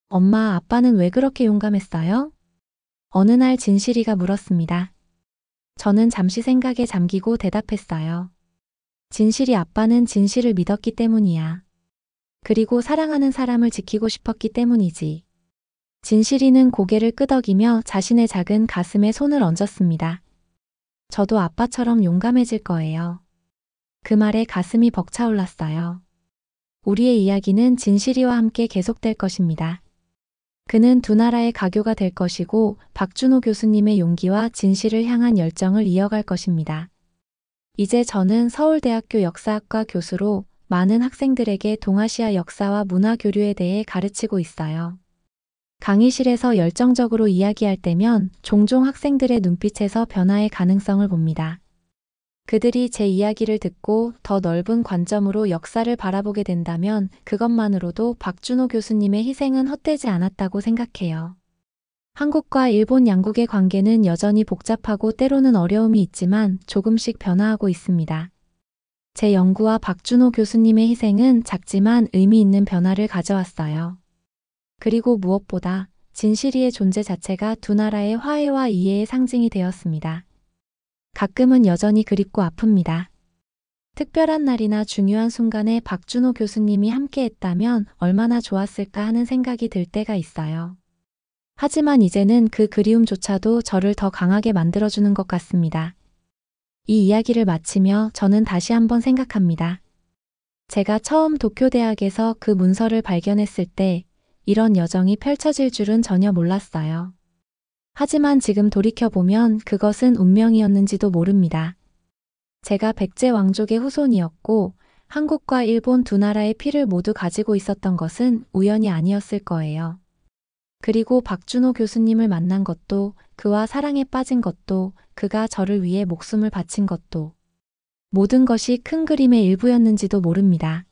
엄마, 아빠는 왜 그렇게 용감했어요? 어느 날 진실이가 물었습니다. 저는 잠시 생각에 잠기고 대답했어요. 진실이 아빠는 진실을 믿었기 때문이야. 그리고 사랑하는 사람을 지키고 싶었기 때문이지. 진실이는 고개를 끄덕이며 자신의 작은 가슴에 손을 얹었습니다. 저도 아빠처럼 용감해질 거예요. 그 말에 가슴이 벅차올랐어요. 우리의 이야기는 진실이와 함께 계속될 것입니다. 그는 두 나라의 가교가 될 것이고 박준호 교수님의 용기와 진실을 향한 열정을 이어갈 것입니다. 이제 저는 서울대학교 역사학과 교수로 많은 학생들에게 동아시아 역사와 문화 교류에 대해 가르치고 있어요. 강의실에서 열정적으로 이야기할 때면 종종 학생들의 눈빛에서 변화의 가능성을 봅니다. 그들이 제 이야기를 듣고 더 넓은 관점으로 역사를 바라보게 된다면 그것만으로도 박준호 교수님의 희생은 헛되지 않았다고 생각해요. 한국과 일본 양국의 관계는 여전히 복잡하고 때로는 어려움이 있지만 조금씩 변화하고 있습니다. 제 연구와 박준호 교수님의 희생은 작지만 의미 있는 변화를 가져왔어요. 그리고 무엇보다 진실이의 존재 자체가 두 나라의 화해와 이해의 상징이 되었습니다. 가끔은 여전히 그립고 아픕니다. 특별한 날이나 중요한 순간에 박준호 교수님이 함께했다면 얼마나 좋았을까 하는 생각이 들 때가 있어요. 하지만 이제는 그 그리움조차도 저를 더 강하게 만들어주는 것 같습니다. 이 이야기를 마치며 저는 다시 한번 생각합니다. 제가 처음 도쿄대학에서 그 문서를 발견했을 때 이런 여정이 펼쳐질 줄은 전혀 몰랐어요. 하지만 지금 돌이켜보면 그것은 운명이었는지도 모릅니다. 제가 백제 왕족의 후손이었고 한국과 일본 두 나라의 피를 모두 가지고 있었던 것은 우연이 아니었을 거예요. 그리고 박준호 교수님을 만난 것도, 그와 사랑에 빠진 것도, 그가 저를 위해 목숨을 바친 것도 모든 것이 큰 그림의 일부였는지도 모릅니다.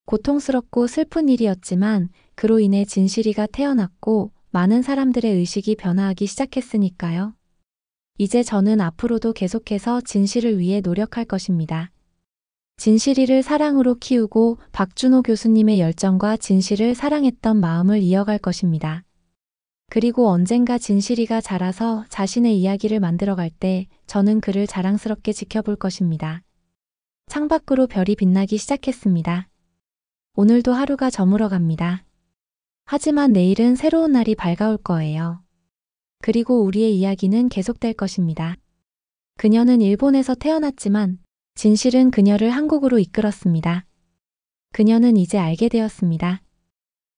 고통스럽고 슬픈 일이었지만 그로 인해 진실이가 태어났고 많은 사람들의 의식이 변화하기 시작했으니까요. 이제 저는 앞으로도 계속해서 진실을 위해 노력할 것입니다. 진실이를 사랑으로 키우고 박준호 교수님의 열정과 진실을 사랑했던 마음을 이어갈 것입니다. 그리고 언젠가 진실이가 자라서 자신의 이야기를 만들어갈 때 저는 그를 자랑스럽게 지켜볼 것입니다. 창밖으로 별이 빛나기 시작했습니다. 오늘도 하루가 저물어 갑니다. 하지만 내일은 새로운 날이 밝아올 거예요. 그리고 우리의 이야기는 계속될 것입니다. 그녀는 일본에서 태어났지만 진실은 그녀를 한국으로 이끌었습니다. 그녀는 이제 알게 되었습니다.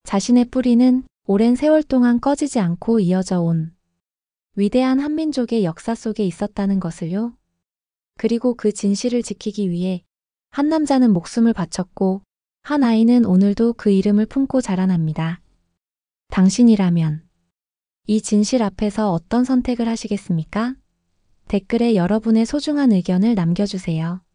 자신의 뿌리는 오랜 세월 동안 꺼지지 않고 이어져 온 위대한 한민족의 역사 속에 있었다는 것을요. 그리고 그 진실을 지키기 위해 한 남자는 목숨을 바쳤고 한 아이는 오늘도 그 이름을 품고 자라납니다. 당신이라면 이 진실 앞에서 어떤 선택을 하시겠습니까? 댓글에 여러분의 소중한 의견을 남겨주세요.